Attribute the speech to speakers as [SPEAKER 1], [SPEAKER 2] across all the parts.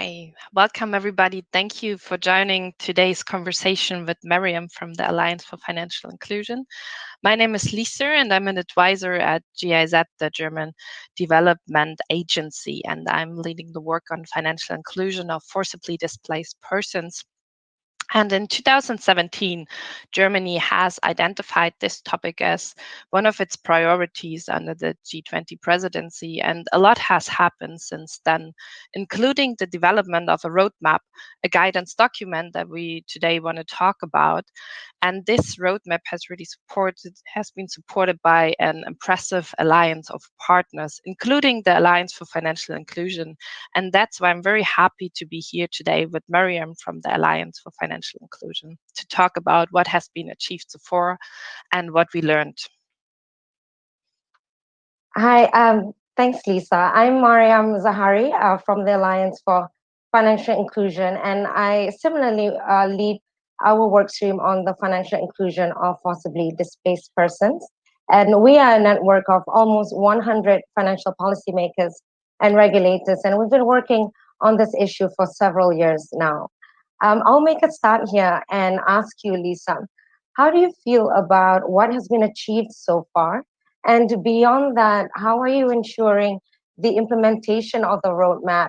[SPEAKER 1] Hi, welcome everybody. Thank you for joining today's conversation with Mariam from the Alliance for Financial Inclusion. My name is Lisa and I'm an advisor at GIZ, the German Development Agency, and I'm leading the work on financial inclusion of forcibly displaced persons. And in 2017, Germany has identified this topic as one of its priorities under the G20 presidency. And a lot has happened since then, including the development of a roadmap, a guidance document that we today want to talk about. And this roadmap has been supported by an impressive alliance of partners, including the Alliance for Financial Inclusion. And that's why I'm very happy to be here today with Mariam from the Alliance for Financial Inclusion to talk about what has been achieved so far and what we learned.
[SPEAKER 2] Hi, thanks, Lisa. I'm Mariam Zahari from the Alliance for Financial Inclusion, and I similarly lead our work stream on the financial inclusion of forcibly displaced persons. And we are a network of almost 100 financial policymakers and regulators, and we've been working on this issue for several years now. I'll make a start here and ask you, Lisa, how do you feel about what has been achieved so far? And beyond that, how are you ensuring the implementation of the roadmap,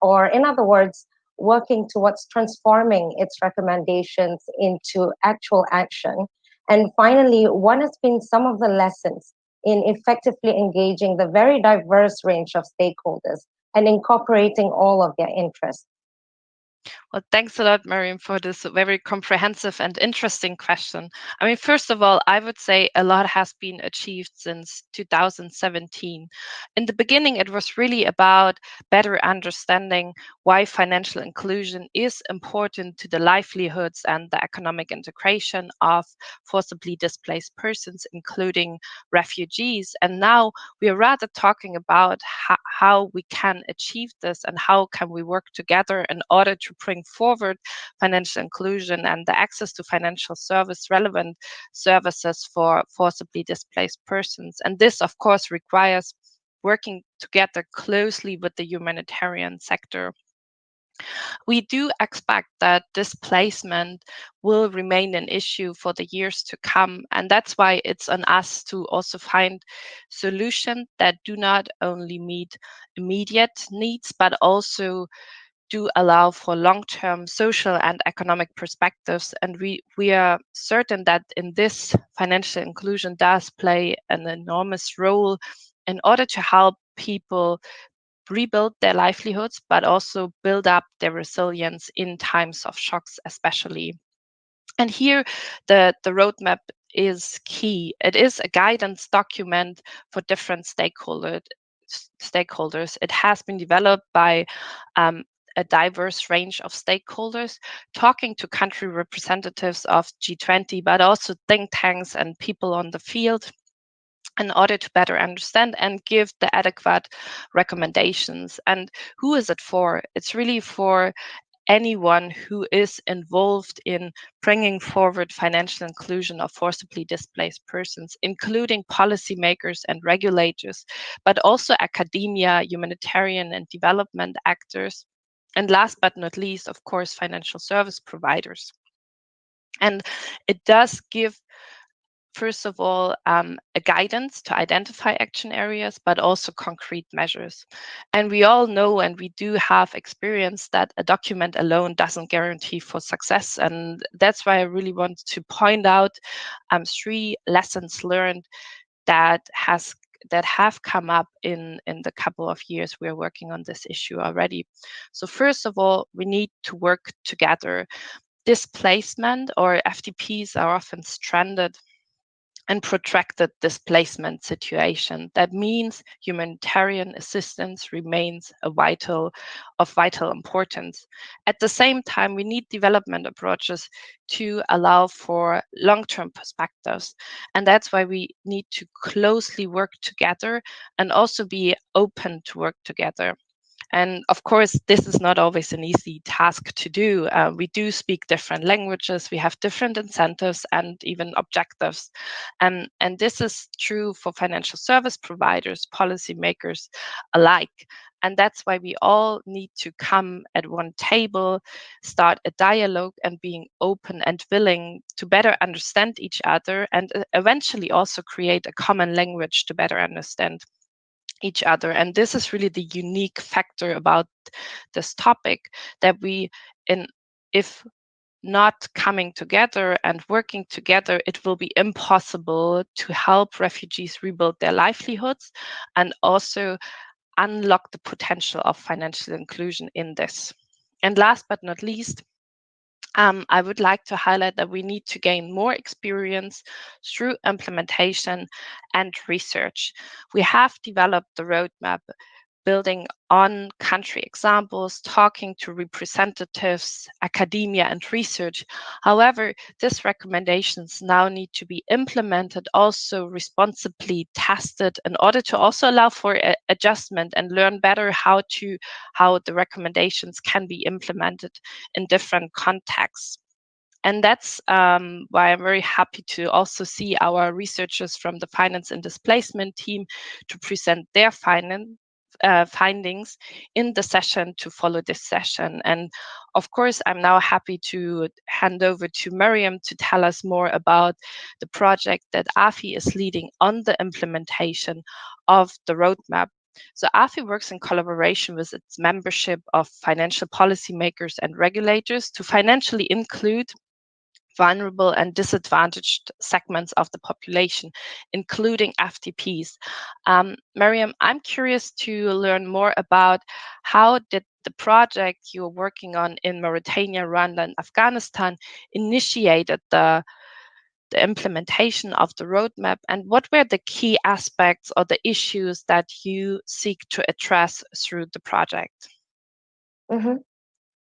[SPEAKER 2] or in other words, working towards transforming its recommendations into actual action? And finally, what has been some of the lessons in effectively engaging the very diverse range of stakeholders and incorporating all of their interests?
[SPEAKER 1] Well, thanks a lot, Mariam, for this very comprehensive and interesting question. I mean, first of all, I would say a lot has been achieved since 2017. In the beginning, it was really about better understanding why financial inclusion is important to the livelihoods and the economic integration of forcibly displaced persons, including refugees. And now we are rather talking about how we can achieve this and how can we work together in order to bring forward financial inclusion and the access to financial relevant services for forcibly displaced persons. And this, of course, requires working together closely with the humanitarian sector. We do expect that displacement will remain an issue for the years to come. And that's why it's on us to also find solutions that do not only meet immediate needs, but also do allow for long-term social and economic perspectives. And we are certain that in this, financial inclusion does play an enormous role in order to help people rebuild their livelihoods, but also build up their resilience in times of shocks, especially. And here, the roadmap is key. It is a guidance document for different stakeholders. It has been developed by a diverse range of stakeholders, talking to country representatives of G20, but also think tanks and people on the field in order to better understand and give the adequate recommendations. And who is it for? It's really for anyone who is involved in bringing forward financial inclusion of forcibly displaced persons, including policymakers and regulators, but also academia, humanitarian and development actors, and last but not least, of course, financial service providers. And it does give, first of all, a guidance to identify action areas, but also concrete measures. And we all know, and we do have experience, that a document alone doesn't guarantee for success. And that's why I really want to point out 3 lessons learned that have come up in the couple of years we are working on this issue already. So first of all, we need to work together. Displacement, or FDPs, are often stranded and protracted displacement situation. That means humanitarian assistance remains of vital importance. At the same time, we need development approaches to allow for long-term perspectives. And that's why we need to closely work together and also be open to work together. And of course, this is not always an easy task to do. We do speak different languages, we have different incentives and even objectives. And this is true for financial service providers, policymakers alike. And that's why we all need to come at one table, start a dialogue, and being open and willing to better understand each other, and eventually also create a common language to better understand each other. And this is really the unique factor about this topic, that we, in if not coming together and working together, it will be impossible to help refugees rebuild their livelihoods and also unlock the potential of financial inclusion in this. And last but not least, I would like to highlight that we need to gain more experience through implementation and research. We have developed the roadmap building on country examples, talking to representatives, academia, and research. However, these recommendations now need to be implemented, also responsibly tested, in order to also allow for adjustment and learn better how the recommendations can be implemented in different contexts. And that's why I'm very happy to also see our researchers from the finance and displacement team to present their findings in the session to follow this session. And of course, I'm now happy to hand over to Mariam to tell us more about the project that AFI is leading on the implementation of the roadmap. So AFI works in collaboration with its membership of financial policymakers and regulators to financially include vulnerable and disadvantaged segments of the population, including FDPs. Mariam, I'm curious to learn more about how did the project you're working on in Mauritania, Rwanda, and Afghanistan initiated the implementation of the roadmap, and what were the key aspects or the issues that you seek to address through the project?
[SPEAKER 2] Mm-hmm.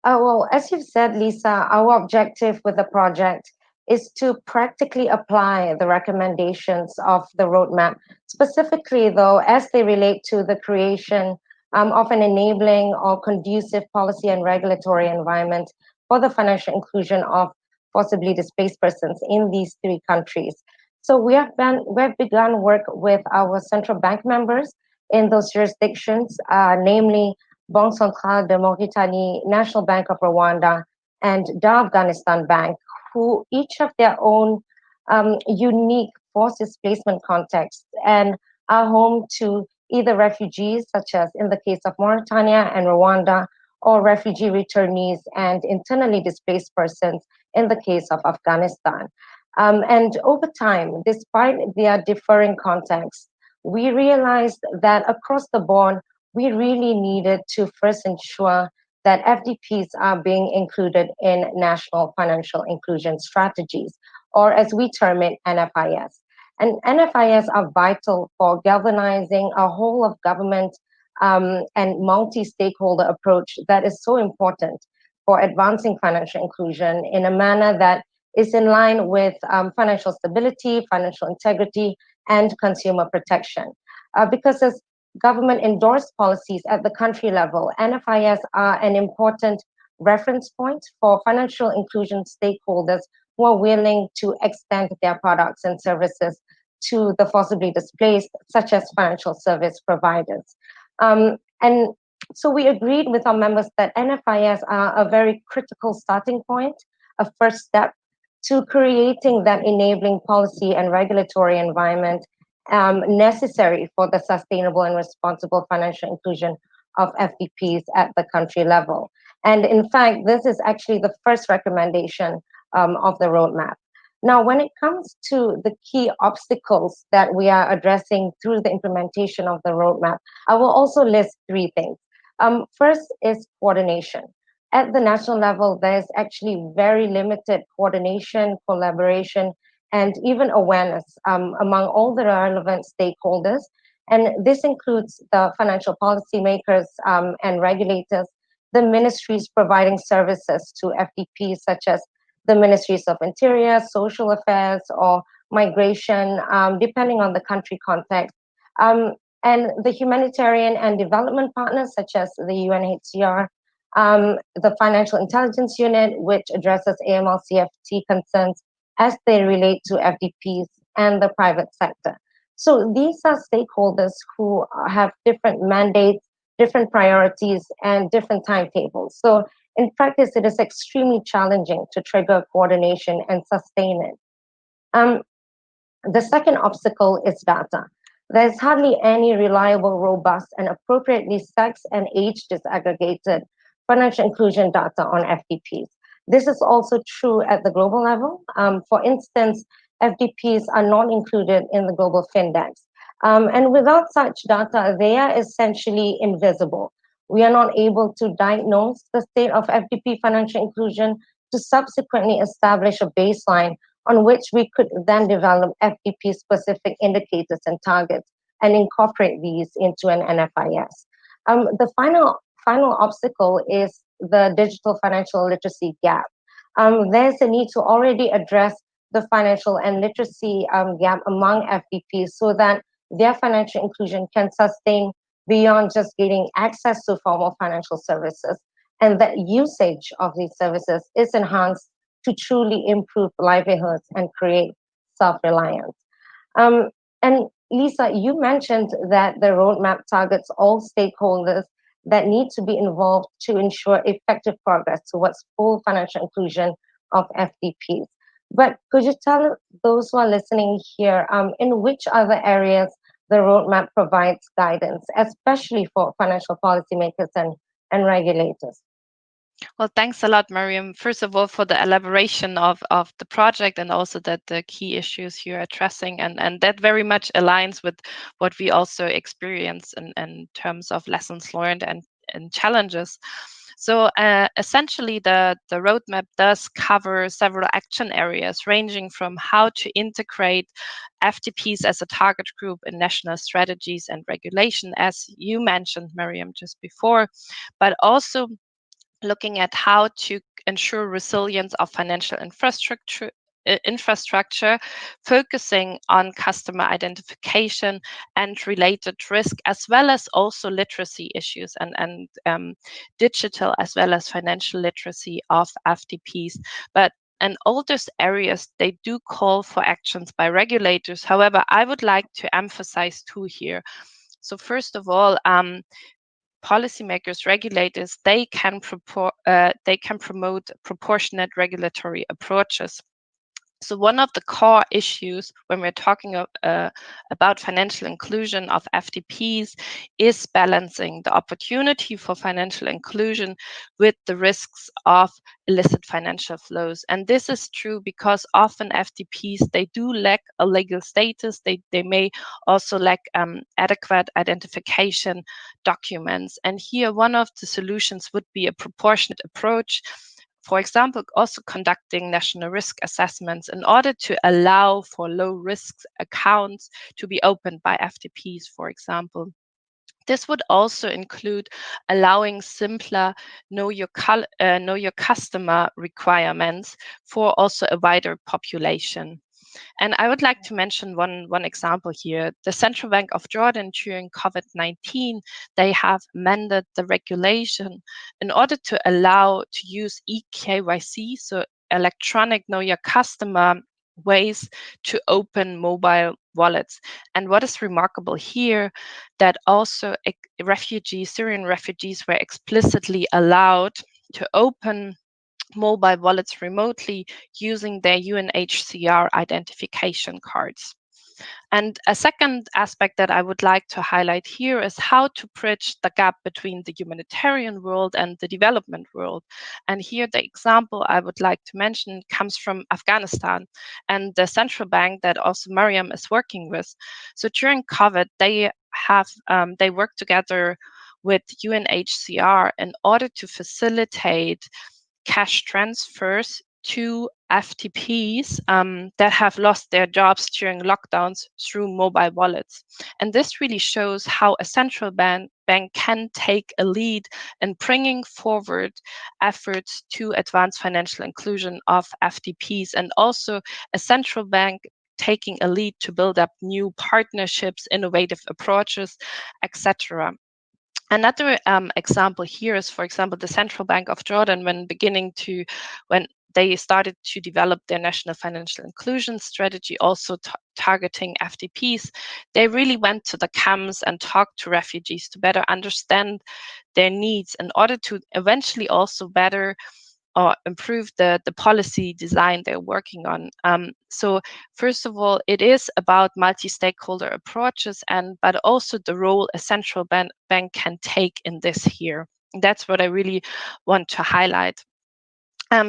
[SPEAKER 2] Well, as you've said, Lisa, our objective with the project is to practically apply the recommendations of the roadmap, specifically, though, as they relate to the creation of an enabling or conducive policy and regulatory environment for the financial inclusion of forcibly displaced persons in these three countries. So we've begun work with our central bank members in those jurisdictions, namely Banque Centrale de Mauritanie, National Bank of Rwanda, and the Afghanistan Bank, who each have their own unique forced displacement contexts and are home to either refugees, such as in the case of Mauritania and Rwanda, or refugee returnees and internally displaced persons in the case of Afghanistan. And over time, despite their differing contexts, we realized that across the board, we really needed to first ensure that FDPs are being included in national financial inclusion strategies, or as we term it, NFIS. And NFIS are vital for galvanizing a whole of government and multi-stakeholder approach that is so important for advancing financial inclusion in a manner that is in line with financial stability, financial integrity, and consumer protection. Because as government endorsed policies at the country level, NFIS are an important reference point for financial inclusion stakeholders who are willing to extend their products and services to the forcibly displaced, such as financial service providers. And so we agreed with our members that NFIS are a very critical starting point, a first step to creating that enabling policy and regulatory environment necessary for the sustainable and responsible financial inclusion of FDPs at the country level. And in fact, this is actually the first recommendation of the roadmap. Now, when it comes to the key obstacles that we are addressing through the implementation of the roadmap, I will also list three things. First is coordination. At the national level, there's actually very limited coordination, collaboration, and even awareness among all the relevant stakeholders. And this includes the financial policymakers and regulators, the ministries providing services to FDPs, such as the ministries of Interior, Social Affairs, or Migration, depending on the country context. And the humanitarian and development partners, such as the UNHCR, the Financial Intelligence Unit, which addresses AML/CFT concerns as they relate to FDPs, and the private sector. So these are stakeholders who have different mandates, different priorities, and different timetables. So, in practice, it is extremely challenging to trigger coordination and sustain it. Um, the second obstacle is data. There's hardly any reliable, robust, and appropriately sex and age disaggregated financial inclusion data on FDPs. This is also true at the global level. For instance, FDPs are not included in the global Findex. And without such data, they are essentially invisible. We are not able to diagnose the state of FDP financial inclusion to subsequently establish a baseline on which we could then develop FDP specific indicators and targets and incorporate these into an NFIS. The final obstacle is the digital financial literacy gap. There's a need to already address the financial and literacy gap among FDPs so that their financial inclusion can sustain beyond just getting access to formal financial services, and that usage of these services is enhanced to truly improve livelihoods and create self-reliance. Um, and Lisa, you mentioned that the roadmap targets all stakeholders that need to be involved to ensure effective progress towards full financial inclusion of FDPs. But could you tell those who are listening here in which other areas the roadmap provides guidance, especially for financial policymakers and regulators?
[SPEAKER 1] Well, thanks a lot, Mariam. First of all, for the elaboration of the project and also that the key issues you're addressing. And that very much aligns with what we also experience in terms of lessons learned and challenges. So essentially, the roadmap does cover several action areas, ranging from how to integrate FTPs as a target group in national strategies and regulation, as you mentioned, Mariam, just before, but also looking at how to ensure resilience of financial infrastructure, focusing on customer identification and related risk, as well as also literacy issues and digital as well as financial literacy of FDPs. But and all those areas, they do call for actions by regulators. However, I would like to emphasize two here. So first of all, policymakers, regulators, they can promote proportionate regulatory approaches. So one of the core issues when we're talking about financial inclusion of FDPs is balancing the opportunity for financial inclusion with the risks of illicit financial flows. And this is true because often FDPs, they do lack a legal status. They may also lack adequate identification documents. And here, one of the solutions would be a proportionate approach, for example, also conducting national risk assessments in order to allow for low risk accounts to be opened by FDPs, for example. This would also include allowing simpler know your customer requirements for also a wider population. And I would like to mention one example here. The Central Bank of Jordan during COVID-19, they have amended the regulation in order to allow to use eKYC, so electronic know your customer ways to open mobile wallets. And what is remarkable here, that also Syrian refugees were explicitly allowed to open mobile wallets remotely using their UNHCR identification cards. And a second aspect that I would like to highlight here is how to bridge the gap between the humanitarian world and the development world. And here, the example I would like to mention comes from Afghanistan and the central bank that also Mariam is working with. So during COVID, they work together with UNHCR in order to facilitate cash transfers to FTPs that have lost their jobs during lockdowns through mobile wallets. And this really shows how a central bank can take a lead in bringing forward efforts to advance financial inclusion of FTPs, and also a central bank taking a lead to build up new partnerships, innovative approaches, etc. Another example here is, for example, the Central Bank of Jordan, when they started to develop their national financial inclusion strategy, also targeting FDPs. They really went to the camps and talked to refugees to better understand their needs in order to eventually also better or improve the policy design they're working on. So first of all, it is about multi-stakeholder approaches, but also the role a central bank can take in this here. That's what I really want to highlight.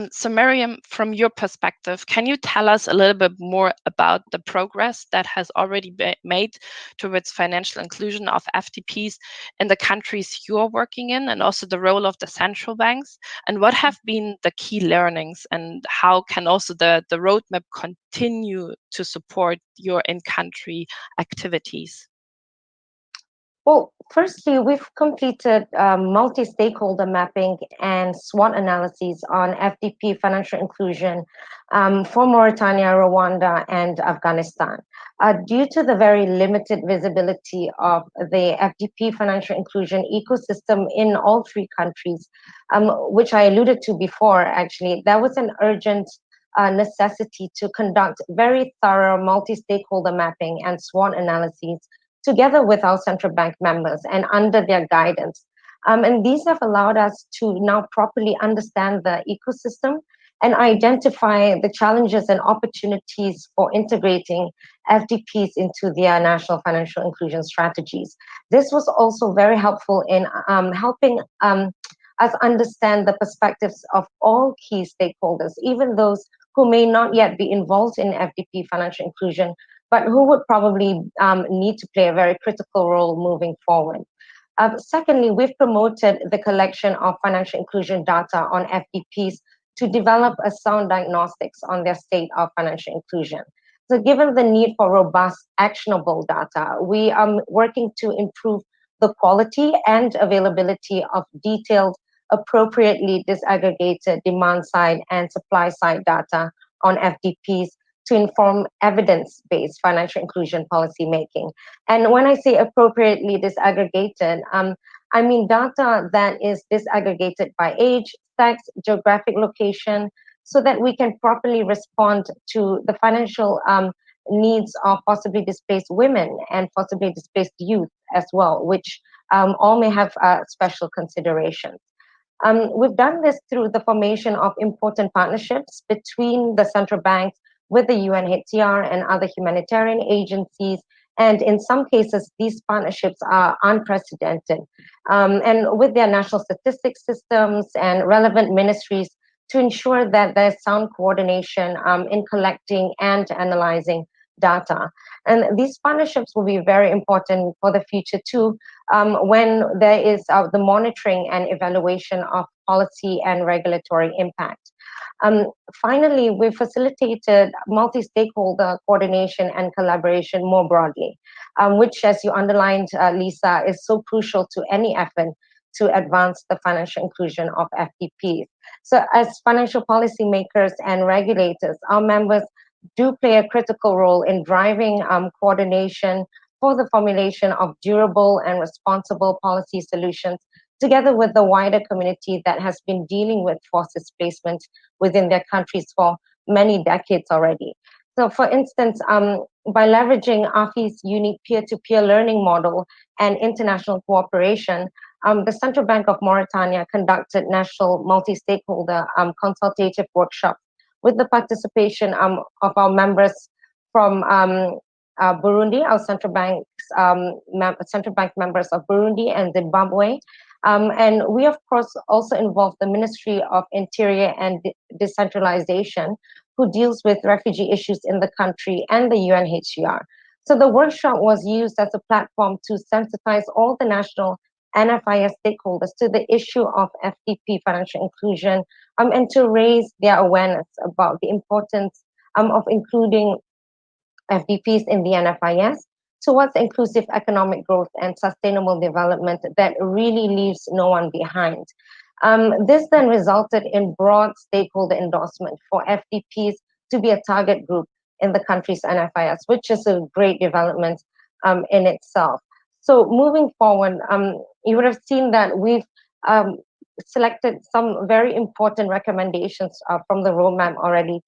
[SPEAKER 1] So Mariam, from your perspective, can you tell us a little bit more about the progress that has already been made towards financial inclusion of FDPs in the countries you're working in, and also the role of the central banks? And what have been the key learnings, and how can also the roadmap continue to support your in-country activities?
[SPEAKER 2] Well, firstly, we've completed multi-stakeholder mapping and SWOT analyses on FDP financial inclusion for Mauritania, Rwanda, and Afghanistan. Due to the very limited visibility of the FDP financial inclusion ecosystem in all three countries, which I alluded to before, actually, there was an urgent necessity to conduct very thorough multi-stakeholder mapping and SWOT analyses together with our central bank members and under their guidance. And these have allowed us to now properly understand the ecosystem and identify the challenges and opportunities for integrating FDPs into their national financial inclusion strategies. This was also very helpful in helping us understand the perspectives of all key stakeholders, even those who may not yet be involved in FDP financial inclusion, but who would probably need to play a very critical role moving forward. Secondly, we've promoted the collection of financial inclusion data on FDPs to develop a sound diagnostics on their state of financial inclusion. So given the need for robust, actionable data, we are working to improve the quality and availability of detailed, appropriately disaggregated demand side and supply side data on FDPs to inform evidence-based financial inclusion policy making. And when I say appropriately disaggregated, I mean data that is disaggregated by age, sex, geographic location, so that we can properly respond to the financial needs of possibly displaced women and possibly displaced youth as well, which all may have special considerations. We've done this through the formation of important partnerships between the central banks with the UNHCR and other humanitarian agencies. And in some cases, these partnerships are unprecedented. And with their national statistics systems and relevant ministries to ensure that there's sound coordination in collecting and analyzing data. And these partnerships will be very important for the future too, when there is the monitoring and evaluation of policy and regulatory impact. Finally, we facilitated multi-stakeholder coordination and collaboration more broadly, which, as you underlined, Lisa, is so crucial to any effort to advance the financial inclusion of FDPs. So as financial policymakers and regulators, our members do play a critical role in driving coordination for the formulation of durable and responsible policy solutions together with the wider community that has been dealing with forced displacement within their countries for many decades already. So for instance, by leveraging AFI's unique peer-to-peer learning model and international cooperation, the Central Bank of Mauritania conducted national multi-stakeholder consultative workshops with the participation of our members from Burundi, our central bank members of Burundi and Zimbabwe. And we, of course, also involved the Ministry of Interior and Decentralization, who deals with refugee issues in the country, and the UNHCR. So the workshop was used as a platform to sensitize all the national NFIS stakeholders to the issue of FDP financial inclusion and to raise their awareness about the importance of including FDPs in the NFIS towards inclusive economic growth and sustainable development that really leaves no one behind. This then resulted in broad stakeholder endorsement for FDPs to be a target group in the country's NFIS, which is a great development in itself. So moving forward, you would have seen that we've selected some very important recommendations from the roadmap already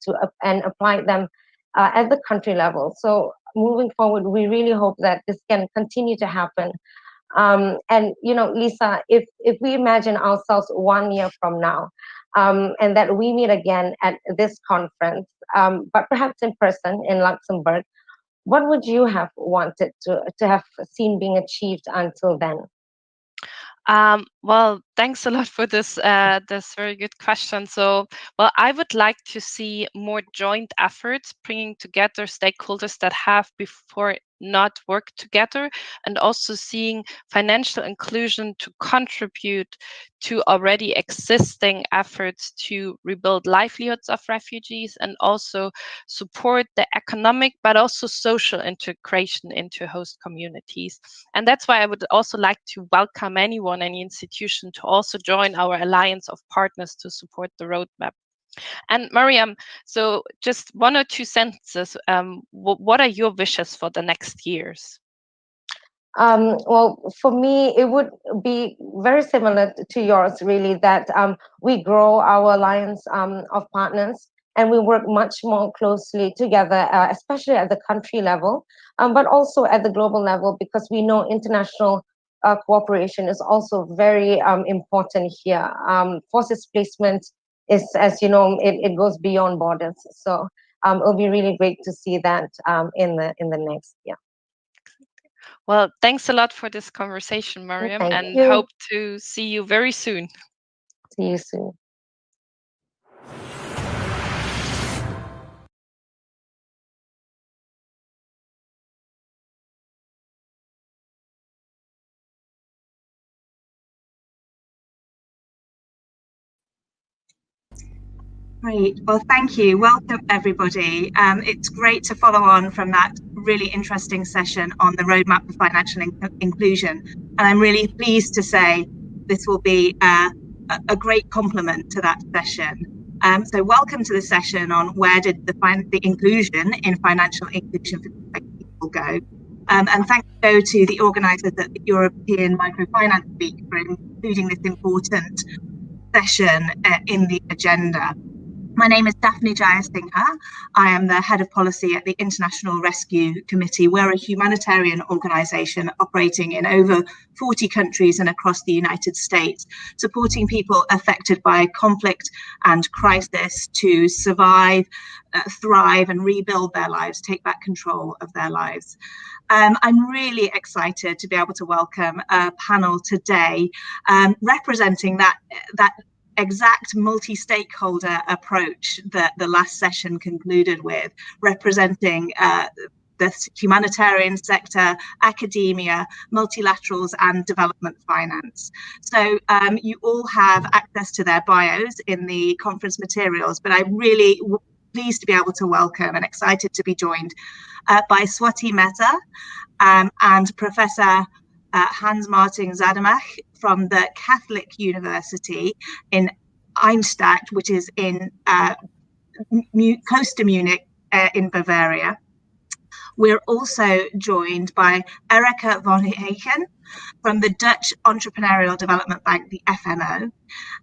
[SPEAKER 2] and applied them at the country level. So moving forward, we really hope that this can continue to happen. And Lisa, if we imagine ourselves 1 year from now, and that we meet again at this conference, but perhaps in person in Luxembourg, what would you have wanted to have seen being achieved until then?
[SPEAKER 1] Well, thanks a lot for this very good question. So, well, I would like to see more joint efforts bringing together stakeholders that have before not worked together, and also seeing financial inclusion to contribute to already existing efforts to rebuild livelihoods of refugees and also support the economic but also social integration into host communities. And that's why I would also like to welcome anyone, any institution, to also join our alliance of partners to support the roadmap. And Mariam, so just 1 or 2 sentences, what are your wishes for the next years?
[SPEAKER 2] Well, for me, it would be very similar to yours, really, that we grow our alliance of partners and we work much more closely together, especially at the country level, but also at the global level, because we know international cooperation is also very important here. Forced displacement is, as you know, it goes beyond borders. So it'll be really great to see that in the next year.
[SPEAKER 1] Well, thanks a lot for this conversation, Mariam,
[SPEAKER 2] Thank
[SPEAKER 1] and
[SPEAKER 2] you.
[SPEAKER 1] hope to see you very soon.
[SPEAKER 2] See you soon.
[SPEAKER 3] Great. Well, thank you. Welcome, everybody. It's great to follow on from that really interesting session on the roadmap for financial inclusion. And I'm really pleased to say this will be a great complement to that session. So welcome to the session on where did the inclusion in financial inclusion for people go. And thanks go to the organisers at the European Microfinance Week for including this important session in the agenda. My name is Daphne Jayasinghe. I am the Head of Policy at the International Rescue Committee. We're a humanitarian organisation operating in over 40 countries and across the United States, supporting people affected by conflict and crisis to survive, thrive and rebuild their lives, take back control of their lives. I'm really excited to be able to welcome a panel today representing that exact multi-stakeholder approach that the last session concluded with, representing the humanitarian sector, academia, multilaterals and development finance. So you all have access to their bios in the conference materials, but I'm really pleased to be able to welcome and excited to be joined by Swati Mehta and Professor Hans-Martin Zademach from the Catholic University in Eisenstadt, which is in close to Munich in Bavaria. We're also joined by Erika von Heichen from the Dutch Entrepreneurial Development Bank, the FMO,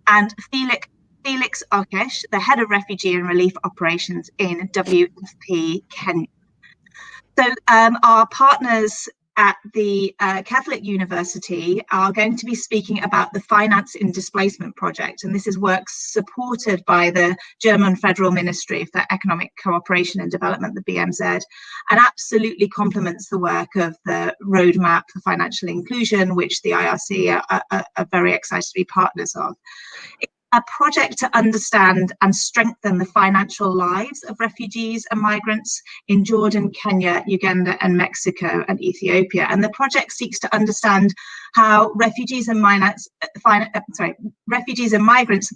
[SPEAKER 3] and Felix Okesh, the Head of Refugee and Relief Operations in WFP Kenya. So our partners at the Catholic University are going to be speaking about the Finance in Displacement project, and this is work supported by the German Federal Ministry for Economic Cooperation and Development, the BMZ, and absolutely complements the work of the Roadmap for Financial Inclusion, which the IRC are very excited to be partners of. A project to understand and strengthen the financial lives of refugees and migrants in Jordan, Kenya, Uganda, and Mexico and Ethiopia. And the project seeks to understand how refugees and migrants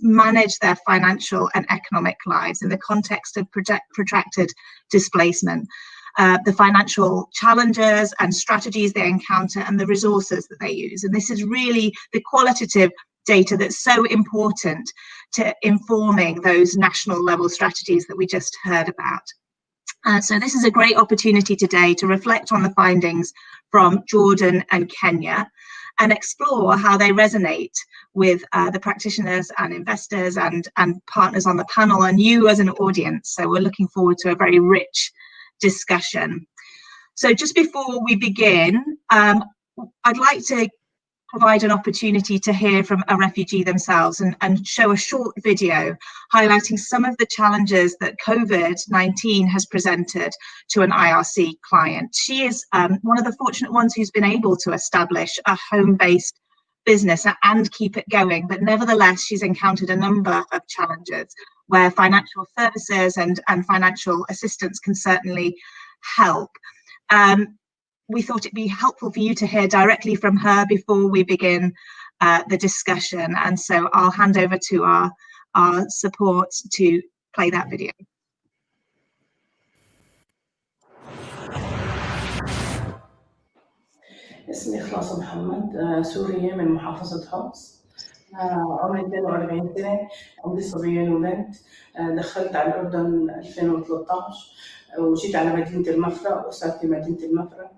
[SPEAKER 3] manage their financial and economic lives in the context of protracted displacement. The financial challenges and strategies they encounter and the resources that they use. And this is really the qualitative data that's so important to informing those national level strategies that we just heard about. So this is a great opportunity today to reflect on the findings from Jordan and Kenya and explore how they resonate with the practitioners and investors and partners on the panel and you as an audience. So we're looking forward to a very rich discussion. So just before we begin, I'd like to provide an opportunity to hear from a refugee themselves and show a short video highlighting some of the challenges that COVID-19 has presented to an IRC client. She is one of the fortunate ones who's been able to establish a home-based business and keep it going, but nevertheless, she's encountered a number of challenges where financial services and financial assistance can certainly help. We thought it'd be helpful for you to hear directly from her before we begin the discussion. And so I'll hand over to our support to play that video.
[SPEAKER 4] اسمي إخلاص محمد، سورية من محافظة حمص. عمري 42 سنة، عندي صبيين وبنت. دخلت على الأردن 2013 وجيت على مدينة المفرق وصرت في مدينة المفرق.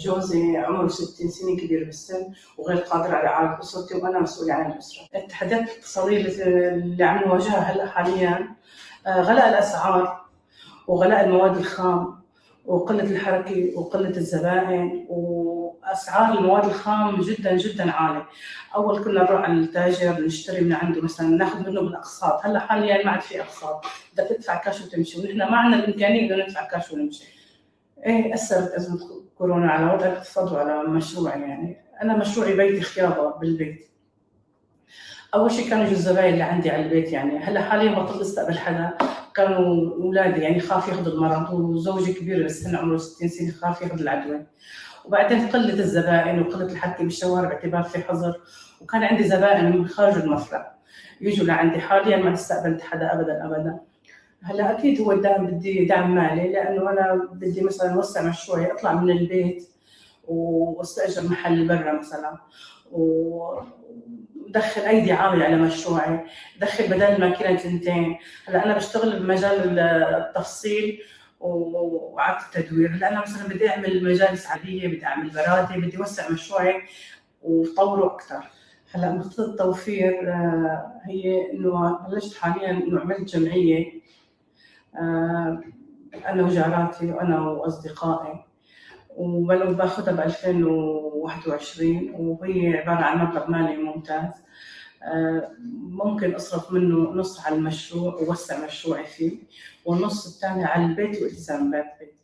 [SPEAKER 4] جوزي عمره 60 سنة، كبير بالسن وغير قادر على إعالة أسرتي وأنا مسؤولة عن الأسرة. التحديات الاقتصادية اللي عم نواجهها هلا حاليا غلاء الأسعار وغلاء المواد الخام وقلة الحركة وقلة الزبائن، وأسعار المواد الخام جدا جدا عالية. أول كنا نروح على التاجر نشتري من عنده مثلا ناخذ منه بالأقساط، هلا حاليا ما عاد في أقساط، بدك تدفع كاش وتمشي، ونحن ما عندنا الإمكانية إنه ندفع كاش ونمشي. إيه أثرت أزمة كورونا على وضع الاقتصاد وعلى مشروعي. يعني أنا مشروعي بيتي خياطة بالبيت. أول شيء كانوا الزباين اللي عندي على البيت، يعني هلا حاليا بطل استقبل حدا. كانوا أولادي يعني خاف ياخذ المرض، وزوجي كبير بالسن عمره 60 سنة خاف ياخذ العدوى. وبعدين قلة الزبائن وقلة الحركة بالشوارع باعتبار في حظر، وكان عندي زبائن من خارج المفرق يجوا لعندي. حاليا ما استقبلت حدا أبدا أبدا. هلا أكيد هو الدعم، بدي دعم مالي، لأنه أنا بدي مثلا أوسع مشروعي، أطلع من البيت واستأجر محل برا مثلا ودخل أيدي عامل على مشروعي، دخل بدل ما كنا 2. هلا أنا بشتغل بمجال التفصيل وإعادة التدوير. هلا أنا مثلا بدي أعمل مجالس عادية، بدي أعمل برادة، بدي أوسع مشروعي وطوره أكثر. هلا نقطة التوفير هي إنه بلشت حاليا إنه عملت جمعية أنا وجاراتي وأنا وأصدقائي، وباخذها ب 2021 وهي عبارة عن مبلغ مالي ممتاز. ممكن أصرف منه نص على المشروع ووسع مشروعي فيه، والنص الثاني على البيت والتزامات بيتي.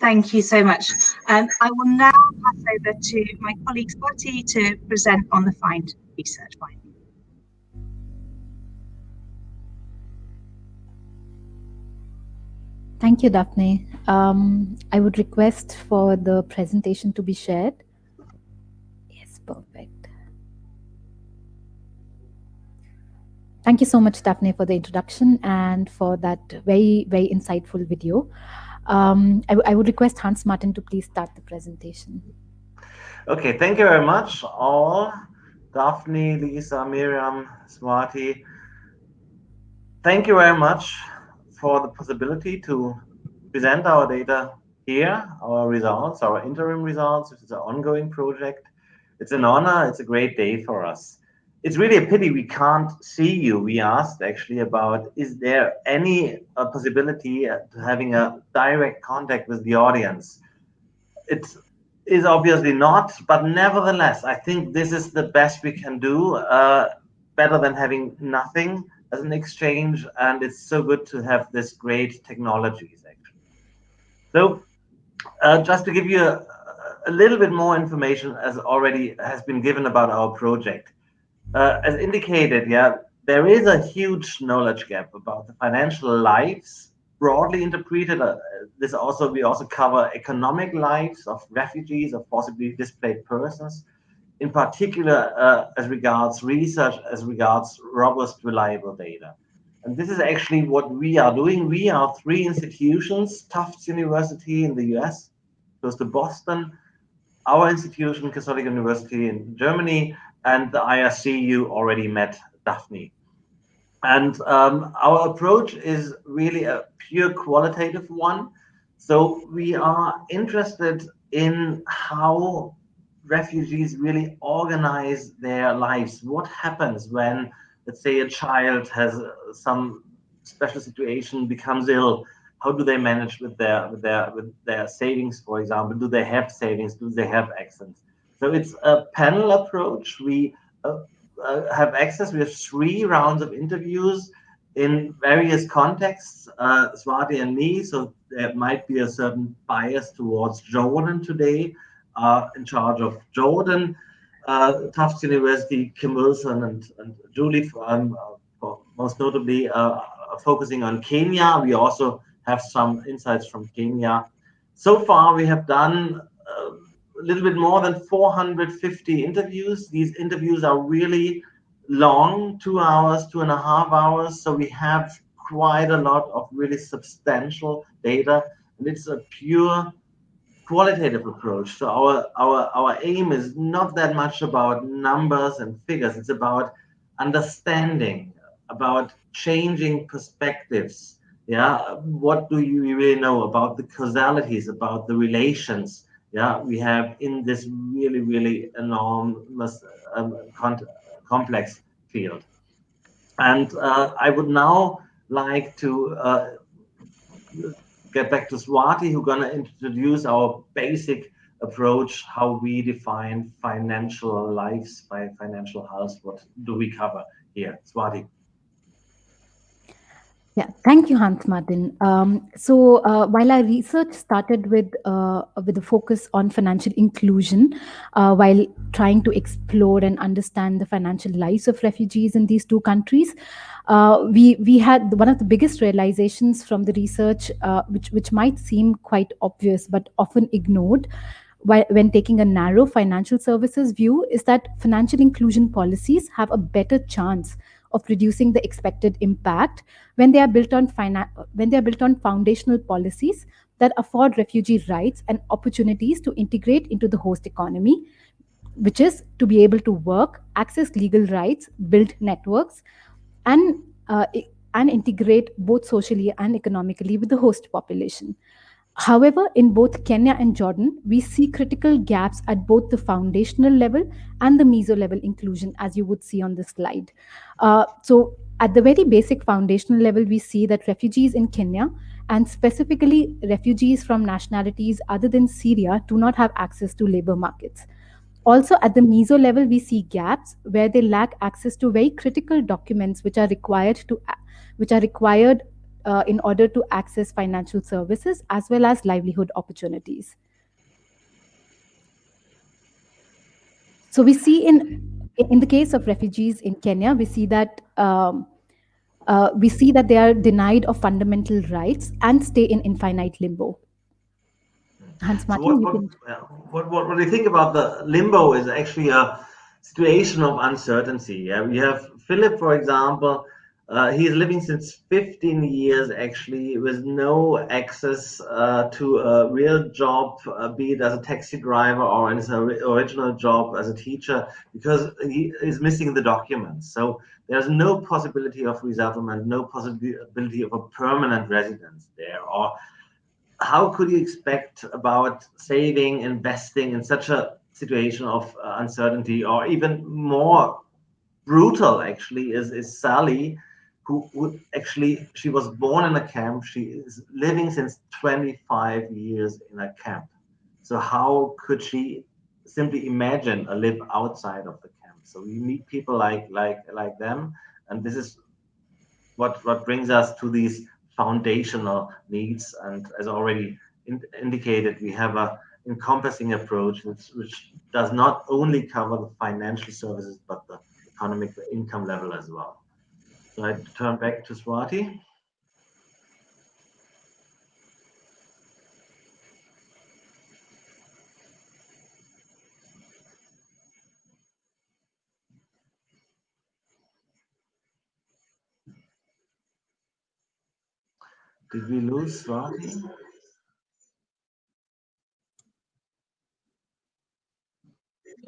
[SPEAKER 3] Thank you so much. I will now pass over to my colleague Swati to present on the FIND research finding.
[SPEAKER 5] Thank you, Daphne. I would request for the presentation to be shared. Yes, perfect. Thank you so much, Daphne, for the introduction and for that very, very insightful video. I would request Hans Martin to please start the presentation.
[SPEAKER 6] Okay, thank you very much, all. Daphne, Lisa, Miriam, Swati. Thank you very much for the possibility to present our data here, our results, our interim results. This is an ongoing project. It's an honor. It's a great day for us. It's really a pity we can't see you. We asked actually about, is there any possibility to having a direct contact with the audience? It is obviously not, but nevertheless, I think this is the best we can do, better than having nothing as an exchange, and it's so good to have this great technologies actually. So just to give you a little bit more information as already has been given about our project. As indicated, yeah, there is a huge knowledge gap about the financial lives, broadly interpreted. We also cover economic lives of refugees, of possibly displaced persons, in particular as regards research, as regards robust, reliable data. And this is actually what we are doing. We are 3 institutions: Tufts University in the US, close to Boston, our institution, Catholic University in Germany, and the IRC, you already met Daphne. And our approach is really a pure qualitative one. So we are interested in how refugees really organize their lives. What happens when, let's say, a child has some special situation, becomes ill? How do they manage with their savings, for example? Do they have savings? Do they have access? So it's a panel approach. We have access. We have 3 rounds of interviews in various contexts, Swati and me. So there might be a certain bias towards Jordan today, in charge of Jordan, Tufts University, Kim Wilson and Julie, most notably focusing on Kenya. We also have some insights from Kenya. So far, we have done a little bit more than 450 interviews. These interviews are really long, 2 hours, 2.5 hours. So we have quite a lot of really substantial data, and it's a pure qualitative approach. So our aim is not that much about numbers and figures. It's about understanding, about changing perspectives. Yeah, what do you really know about the causalities, about the relations? Yeah, we have in this really enormous complex field. And I would now like to get back to Swati, who's going to introduce our basic approach, how we define financial lives by financial health. What do we cover here? Swati.
[SPEAKER 5] Yeah, thank you, Hans Martin. So while our research started with a focus on financial inclusion, while trying to explore and understand the financial lives of refugees in these 2 countries, we had one of the biggest realizations from the research, which might seem quite obvious but often ignored when taking a narrow financial services view, is that financial inclusion policies have a better chance of producing the expected impact when they are built on foundational policies that afford refugee rights and opportunities to integrate into the host economy, which is to be able to work, access legal rights, build networks, and uh, and integrate both socially and economically with the host population. However, in both Kenya and Jordan, we see critical gaps at both the foundational level and the meso level inclusion, as you would see on this slide. So, at the very basic foundational level, we see that refugees in Kenya, and specifically refugees from nationalities other than Syria, do not have access to labor markets. Also, at the meso level, we see gaps where they lack access to very critical documents which are required in order to access financial services as well as livelihood opportunities. So we see in the case of refugees in Kenya, we see that they are denied of fundamental rights and stay in infinite limbo. Hans
[SPEAKER 6] So
[SPEAKER 5] Martin, you can.
[SPEAKER 6] what do you think about the limbo is actually a situation of uncertainty. Yeah, we have Philip, for example. He is living since 15 years actually with no access to a real job, be it as a taxi driver or in his original job as a teacher, because he is missing the documents. So there's no possibility of resettlement, no possibility of a permanent residence there, or how could you expect about saving, investing in such a situation of uncertainty? Or even more brutal, actually, is Sally, who actually, she was born in a camp. She is living since 25 years in a camp. So how could she simply imagine a live outside of the camp? So we meet people like them, and this is what brings us to these foundational needs. And as already indicated, we have a encompassing approach which does not only cover the financial services but the economic income level as well. So I turn back to Swati. Did we lose Swati?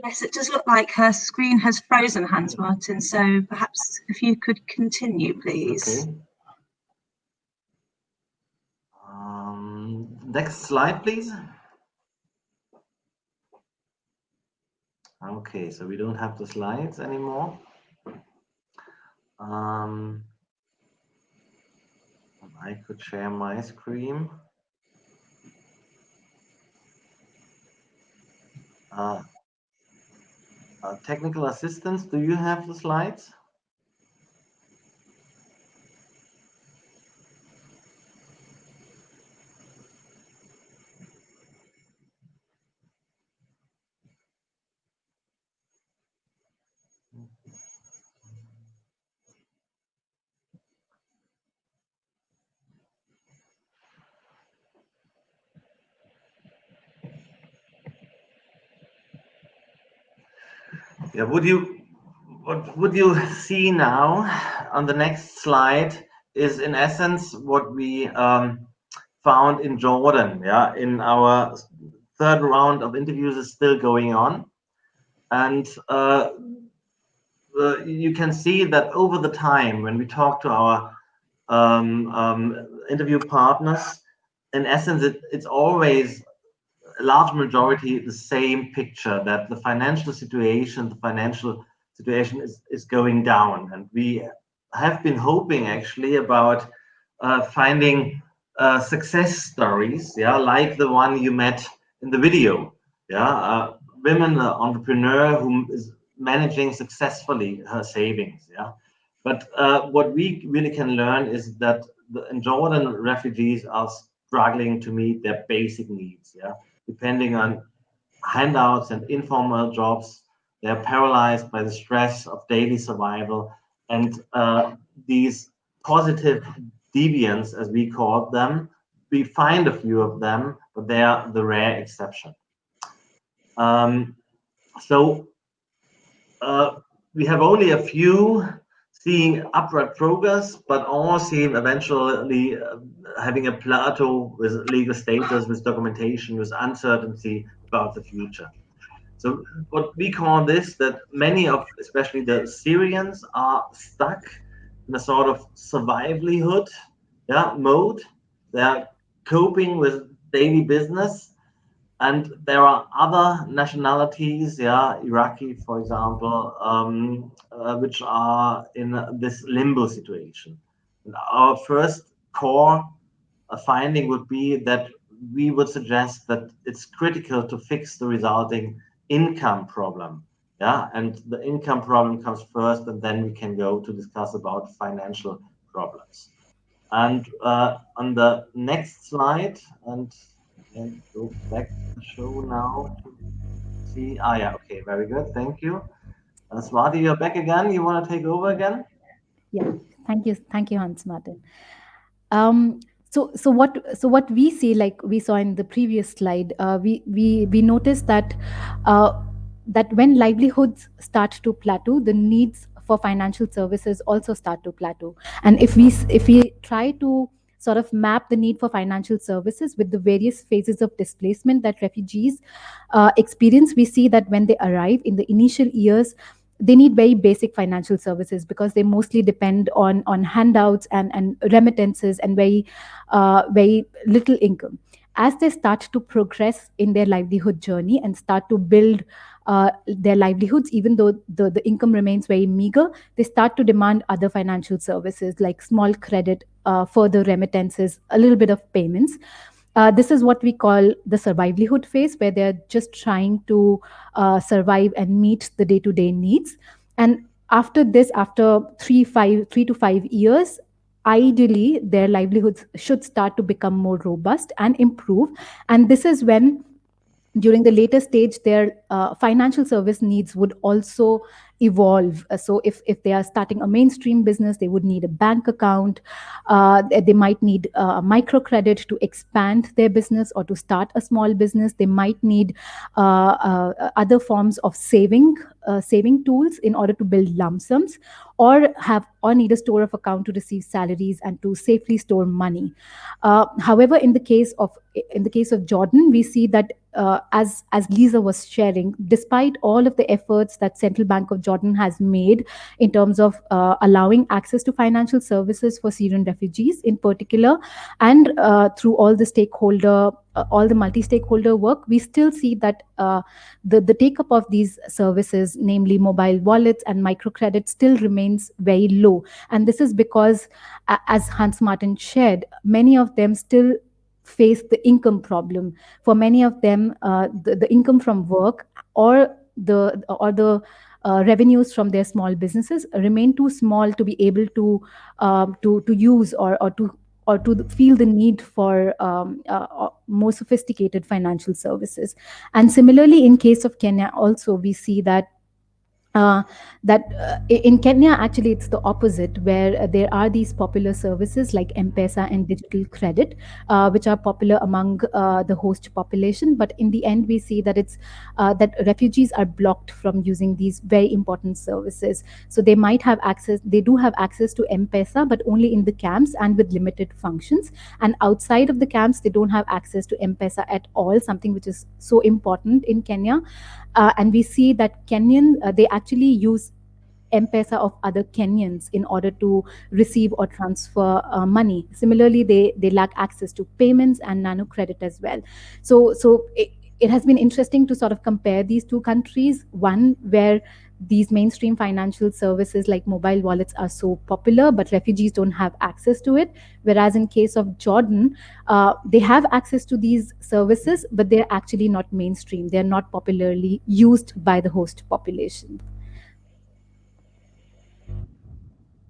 [SPEAKER 3] Yes, it does look like her screen has frozen, Hans Martin. So perhaps if you could continue, please.
[SPEAKER 6] Okay. Next slide, please. Okay, so we don't have the slides anymore. I could share my screen. Technical assistance, do you have the slides? Yeah, what would you see now on the next slide is in essence what we found in Jordan. Yeah, in our third round of interviews is still going on, and you can see that over the time when we talk to our interview partners, in essence, it's always a large majority the same picture, that the financial situation is going down, and we have been hoping actually about finding success stories, yeah, like the one you met in the video, yeah, women entrepreneur who is managing successfully her savings, yeah. But what we really can learn is that in Jordan, refugees are struggling to meet their basic needs, yeah, depending on handouts and informal jobs. They are paralyzed by the stress of daily survival, and these positive deviants, as we call them, we find a few of them, but they are the rare exception. So we have only a few seeing upward progress, but all seem eventually having a plateau with legal status, with documentation, with uncertainty about the future. So what we call this, that many of, especially the Syrians, are stuck in a sort of survivalihood, yeah, mode. They are coping with daily business, and there are other nationalities, yeah, Iraqi, for example, which are in this limbo situation. And our first core finding would be that we would suggest that it's critical to fix the resulting income problem. Yeah, and the income problem comes first, and then we can go to discuss about financial problems. And on the next slide, and I go back to the show now to see. Ah, yeah, okay, very good, thank you. Swati, you're back again. You want to take over again?
[SPEAKER 5] Yeah, thank you, Hans Martin. So what we see, like we saw in the previous slide, we noticed that that when livelihoods start to plateau, the needs for financial services also start to plateau. And if we try to sort of map the need for financial services with the various phases of displacement that refugees experience, we see that when they arrive in the initial years, they need very basic financial services because they mostly depend on handouts and remittances and very little income. As they start to progress in their livelihood journey and start to build their livelihoods, even though the income remains very meager, they start to demand other financial services like small credit, further remittances, a little bit of payments. This is what we call the survivalihood phase, where they're just trying to survive and meet the day-to-day needs. And after this, after 3 to 5 years, ideally their livelihoods should start to become more robust and improve. And this is when, during the later stage, their financial service needs would also evolve. So if they are starting a mainstream business, they would need a bank account. They might need microcredit to expand their business or to start a small business. They might need other forms of saving tools in order to build lump sums, or need a store of account to receive salaries and to safely store money. However, in the case of Jordan, we see that as Lisa was sharing, despite all of the efforts that Central Bank of Jordan has made in terms of allowing access to financial services for Syrian refugees in particular, and through all the multi-stakeholder work, we still see that the take-up of these services, namely mobile wallets and microcredit, still remains very low. And this is because, as Hans Martin shared, many of them still face the income problem. For many of them, the income from work or the revenues from their small businesses remain too small to be able to use or to feel the need for more sophisticated financial services. And similarly, in case of Kenya, also we see that in Kenya, actually, it's the opposite, where there are these popular services like M-Pesa and digital credit, which are popular among the host population. But in the end, we see that that refugees are blocked from using these very important services. So they do have access to M-Pesa, but only in the camps and with limited functions. And outside of the camps, they don't have access to M-Pesa at all, something which is so important in Kenya. And we see that they actually use M-Pesa of other Kenyans in order to receive or transfer money. Similarly, they lack access to payments and nano credit as well. So it has been interesting to sort of compare these two countries, one where these mainstream financial services like mobile wallets are so popular, but refugees don't have access to it. Whereas in case of Jordan, they have access to these services, but they're actually not mainstream. They're not popularly used by the host population.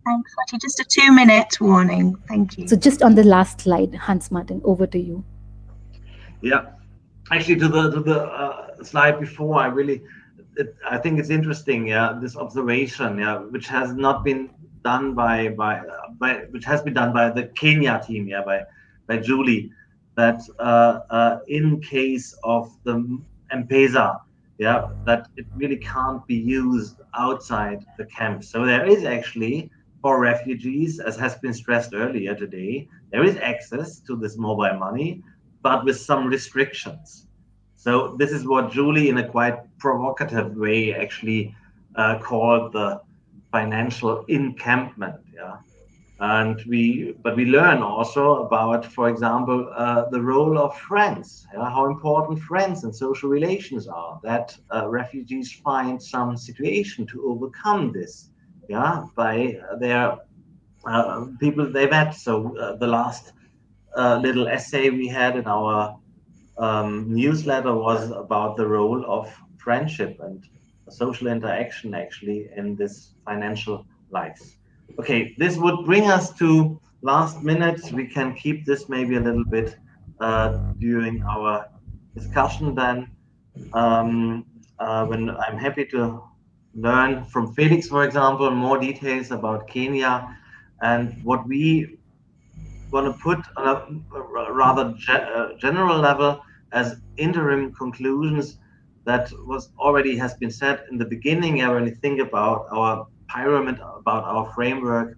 [SPEAKER 3] Thanks, Swati. Just a 2-minute warning. Thank you.
[SPEAKER 5] So just on the last slide, Hans Martin, over to you.
[SPEAKER 6] Yeah, actually, to the slide before, I think it's interesting, this observation, which has not been done which has been done by the Kenya team, by Julie, that in case of the M-Pesa, that it really can't be used outside the camp. So there is actually, for refugees, as has been stressed earlier today, there is access to this mobile money, but with some restrictions. So this is what Julie, in a quite provocative way, actually called the financial encampment. And we learn also about, for example, the role of friends, how important friends and social relations are. That refugees find some situation to overcome this, by their people they met. So the last little essay we had in our newsletter was about the role of friendship and social interaction actually in this financial lives. Okay, this would bring us to last minutes. We can keep this maybe a little bit during our discussion then. When I'm happy to learn from Felix, for example, more details about Kenya and what we want to put on a rather general level as interim conclusions. That was already has been said in the beginning. When you think about our pyramid, about our framework,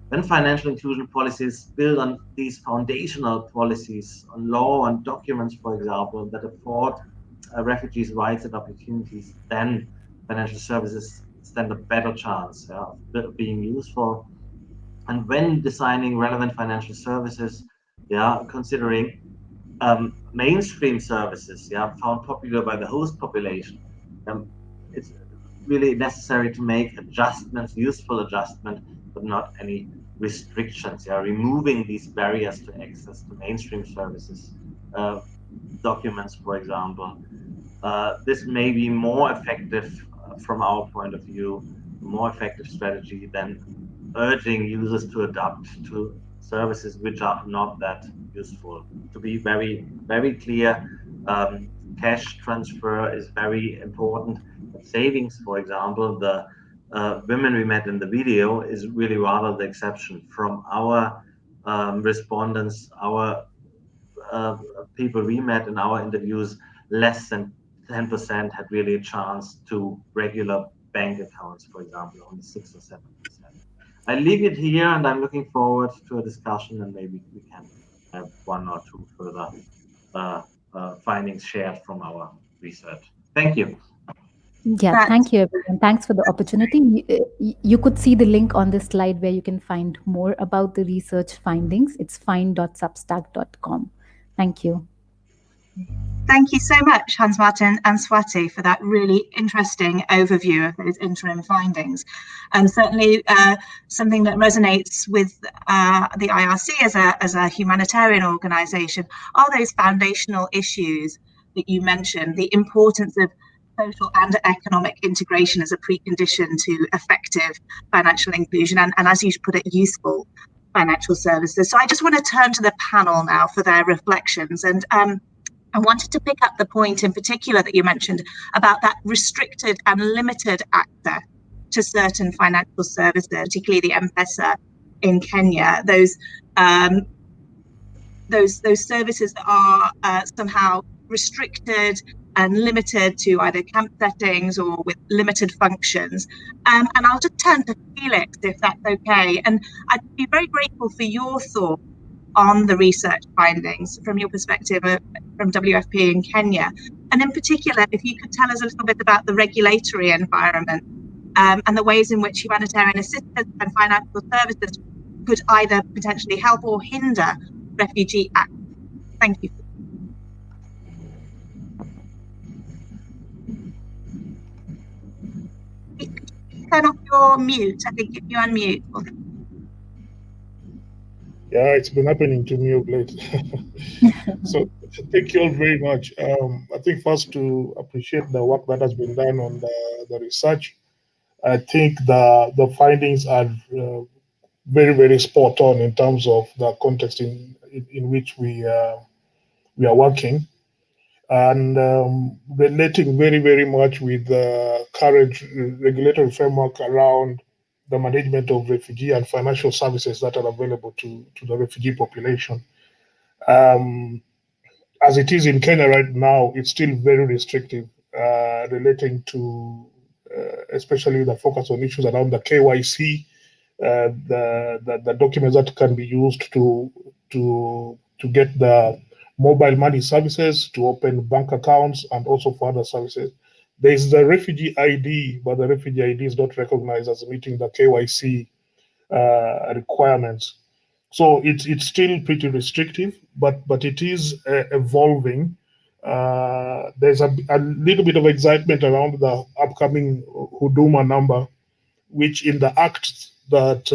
[SPEAKER 6] when financial inclusion policies build on these foundational policies, on law and documents, for example, that afford refugees rights and opportunities, then financial services stand a better chance of being useful. And when designing relevant financial services, considering mainstream services, found popular by the host population, it's really necessary to make adjustments, useful adjustment, but not any restrictions. Removing these barriers to access to mainstream services, documents, for example. This may be more effective from our point of view, a more effective strategy than urging users to adapt to services which are not that useful. To be very, very clear, cash transfer is very important. But savings, for example, the women we met in the video is really rather the exception. From our respondents, our people we met in our interviews, less than 10% had really a chance to regular bank accounts, for example, only 6 or 7%. I leave it here, and I'm looking forward to a discussion, and maybe we can have one or two further findings shared from our research. Thank you.
[SPEAKER 5] Yeah, thank you, everyone. Thanks for the opportunity. You could see the link on this slide where you can find more about the research findings. It's find.substack.com. Thank you.
[SPEAKER 3] Thank you so much, Hans Martin and Swati, for that really interesting overview of those interim findings. And certainly something that resonates with the IRC as a humanitarian organisation are those foundational issues that you mentioned, the importance of social and economic integration as a precondition to effective financial inclusion and as you put it, useful financial services. So I just want to turn to the panel now for their reflections. And I wanted to pick up the point in particular that you mentioned about that restricted and limited access to certain financial services, particularly the M-Pesa in Kenya, those services that are somehow restricted and limited to either camp settings or with limited functions. And I'll just turn to Felix, if that's okay. And I'd be very grateful for your thoughts on the research findings from your perspective from WFP in Kenya. And in particular, if you could tell us a little bit about the regulatory environment and the ways in which humanitarian assistance and financial services could either potentially help or hinder refugee access. Thank you. Turn off your mute. I think if you unmute.
[SPEAKER 7] Yeah, it's been happening to me of late. So thank you all very much. I think first to appreciate the work that has been done on the research. I think the findings are very, very spot on in terms of the context in which we are working, and relating very, very much with the current regulatory framework around the management of refugee and financial services that are available to the refugee population. As it is in Kenya right now, it's still very restrictive, relating to especially the focus on issues around the KYC, the documents that can be used to get the mobile money services, to open bank accounts, and also for other services. There is the refugee ID, but the refugee ID is not recognized as meeting the KYC requirements. So it's still pretty restrictive, but it is evolving. There's a little bit of excitement around the upcoming Huduma number, which in the act that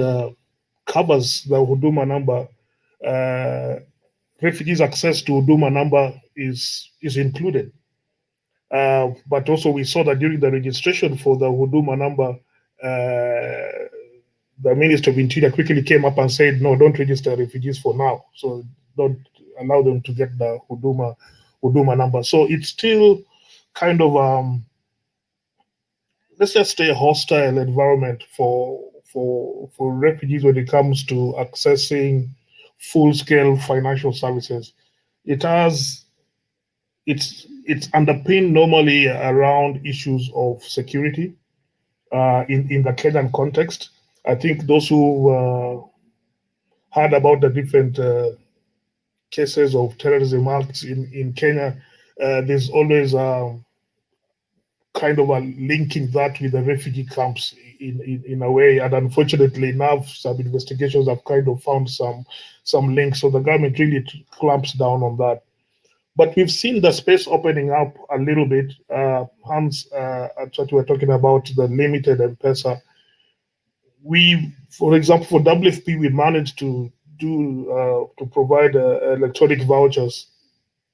[SPEAKER 7] covers the Huduma number, refugees' access to Huduma number is included. But also we saw that during the registration for the Huduma number, the Minister of Interior quickly came up and said, no, don't register refugees for now. So don't allow them to get the Huduma number. So it's still kind of, let's just say, a hostile environment for refugees when it comes to accessing full-scale financial services. It's underpinned normally around issues of security in the Kenyan context. I think those who heard about the different cases of terrorism acts in Kenya, there's always kind of a linking that with the refugee camps in a way, and unfortunately now some investigations have kind of found some links, so the government really clamps down on that. But we've seen the space opening up a little bit. Hans, that's what we're talking about, the limited M-Pesa. For example, for WFP, we managed to provide electronic vouchers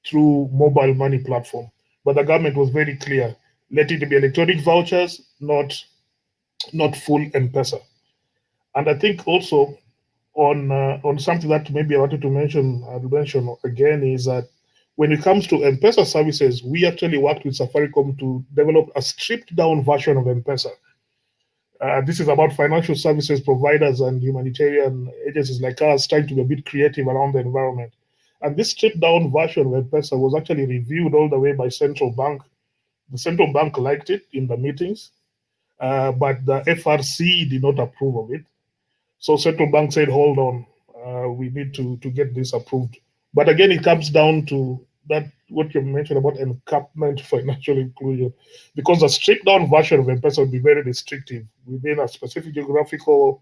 [SPEAKER 7] through mobile money platform, but the government was very clear: let it be electronic vouchers, not full M-Pesa. And I think also on something that maybe I wanted to mention again is that when it comes to M-Pesa services, we actually worked with Safaricom to develop a stripped down version of M-Pesa. This is about financial services providers and humanitarian agencies like us trying to be a bit creative around the environment. And this stripped down version of M-Pesa was actually reviewed all the way by central bank. The central bank liked it in the meetings, but the FRC did not approve of it. So central bank said, hold on, we need to get this approved. But again, it comes down to that what you mentioned about encampment financial inclusion, because a stripped down version of M-Pesa would be very restrictive within a specific geographical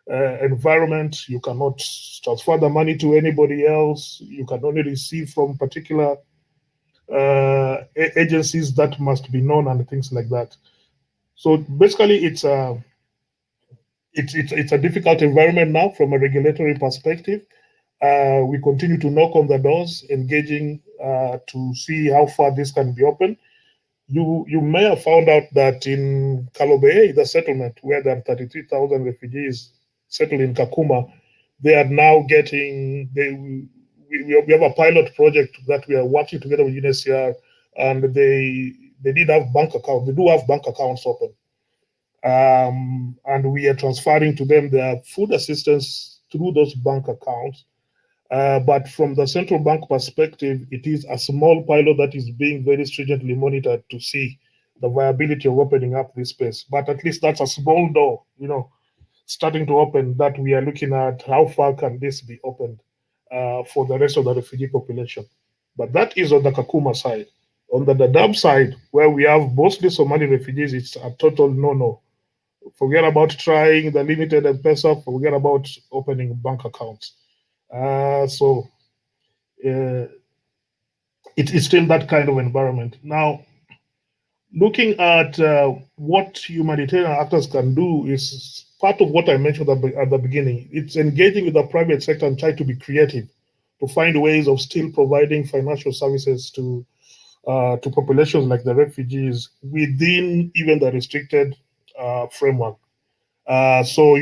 [SPEAKER 7] environment. You cannot transfer the money to anybody else. You can only receive from particular agencies that must be known and things like that. So basically, it's a difficult environment now from a regulatory perspective. We continue to knock on the doors, engaging to see how far this can be open. You may have found out that in Kalobe, the settlement where there are 33,000 refugees settled in Kakuma, they are now getting, we have a pilot project that we are working together with UNHCR, and they did have bank accounts. They do have bank accounts open. And we are transferring to them their food assistance through those bank accounts. But from the central bank perspective, it is a small pilot that is being very stringently monitored to see the viability of opening up this space. But at least that's a small door, starting to open, that we are looking at how far can this be opened for the rest of the refugee population. But that is on the Kakuma side. On the Dadaab side, where we have mostly Somali refugees, it's a total no-no. Forget about trying the limited M-Pesa, forget about opening bank accounts. So it's still that kind of environment. Now, looking at what humanitarian actors can do is part of what I mentioned at the beginning. It's engaging with the private sector and trying to be creative to find ways of still providing financial services to populations like the refugees within even the restricted framework. So,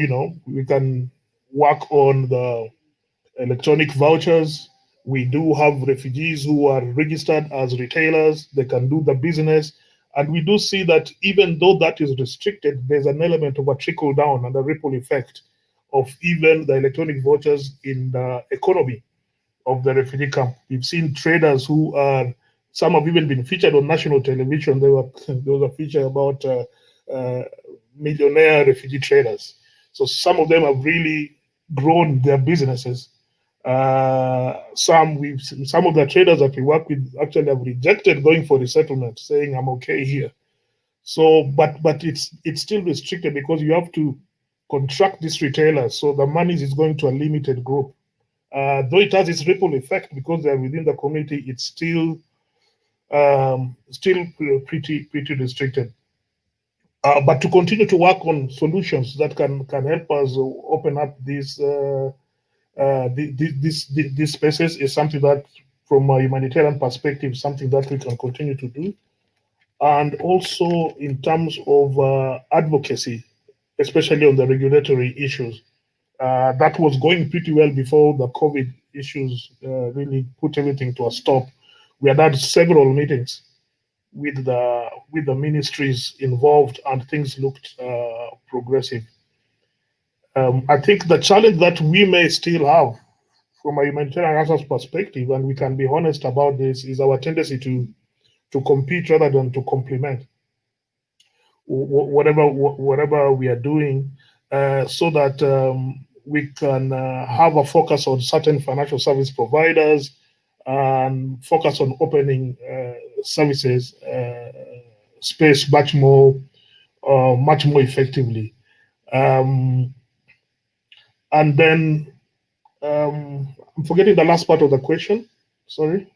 [SPEAKER 7] we can work on the electronic vouchers. We do have refugees who are registered as retailers. They can do the business. And we do see that even though that is restricted, there's an element of a trickle down and a ripple effect of even the electronic vouchers in the economy of the refugee camp. We've seen traders who are, some have even been featured on national television. There was a feature about millionaire refugee traders. So some of them have really grown their businesses. Some of the traders that we work with actually have rejected going for resettlement, saying I'm okay here. So, but it's still restricted because you have to contract these retailers. So the money is going to a limited group. Though it has its ripple effect because they're within the community, it's still pretty restricted. But to continue to work on solutions that can help us open up these spaces is something that, from a humanitarian perspective, something that we can continue to do. And also in terms of advocacy, especially on the regulatory issues, that was going pretty well before the COVID issues really put everything to a stop. We had several meetings with the ministries involved, and things looked progressive. I think the challenge that we may still have from a humanitarian access perspective, and we can be honest about this, is our tendency to compete rather than to complement whatever we are doing, so that we can have a focus on certain financial service providers and focus on opening services space much more effectively. And then I'm forgetting the last part of the question. Sorry.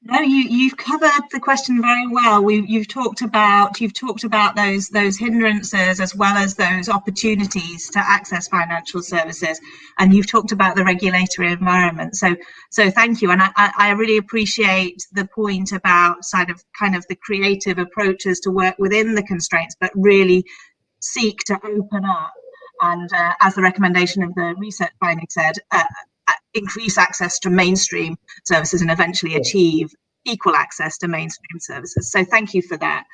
[SPEAKER 3] No, you've covered the question very well. You've talked about those hindrances as well as those opportunities to access financial services, and you've talked about the regulatory environment. So thank you, and I really appreciate the point about kind of the creative approaches to work within the constraints, but really seek to open up and, as the recommendation of the research finding said, increase access to mainstream services and eventually achieve equal access to mainstream services. So thank you for that.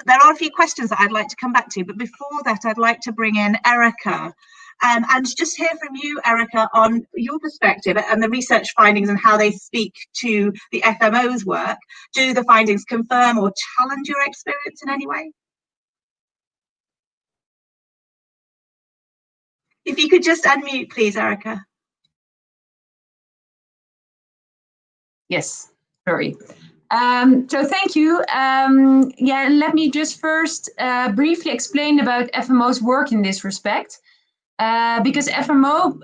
[SPEAKER 3] There are a few questions that I'd like to come back to, but before that, I'd like to bring in Erica and just hear from you, Erica, on your perspective and the research findings and how they speak to the FMO's work. Do the findings confirm or challenge your experience in any way? If you could just unmute, please, Erica.
[SPEAKER 8] Yes, sorry. So thank you. Yeah, let me just first briefly explain about FMO's work in this respect. Because FMO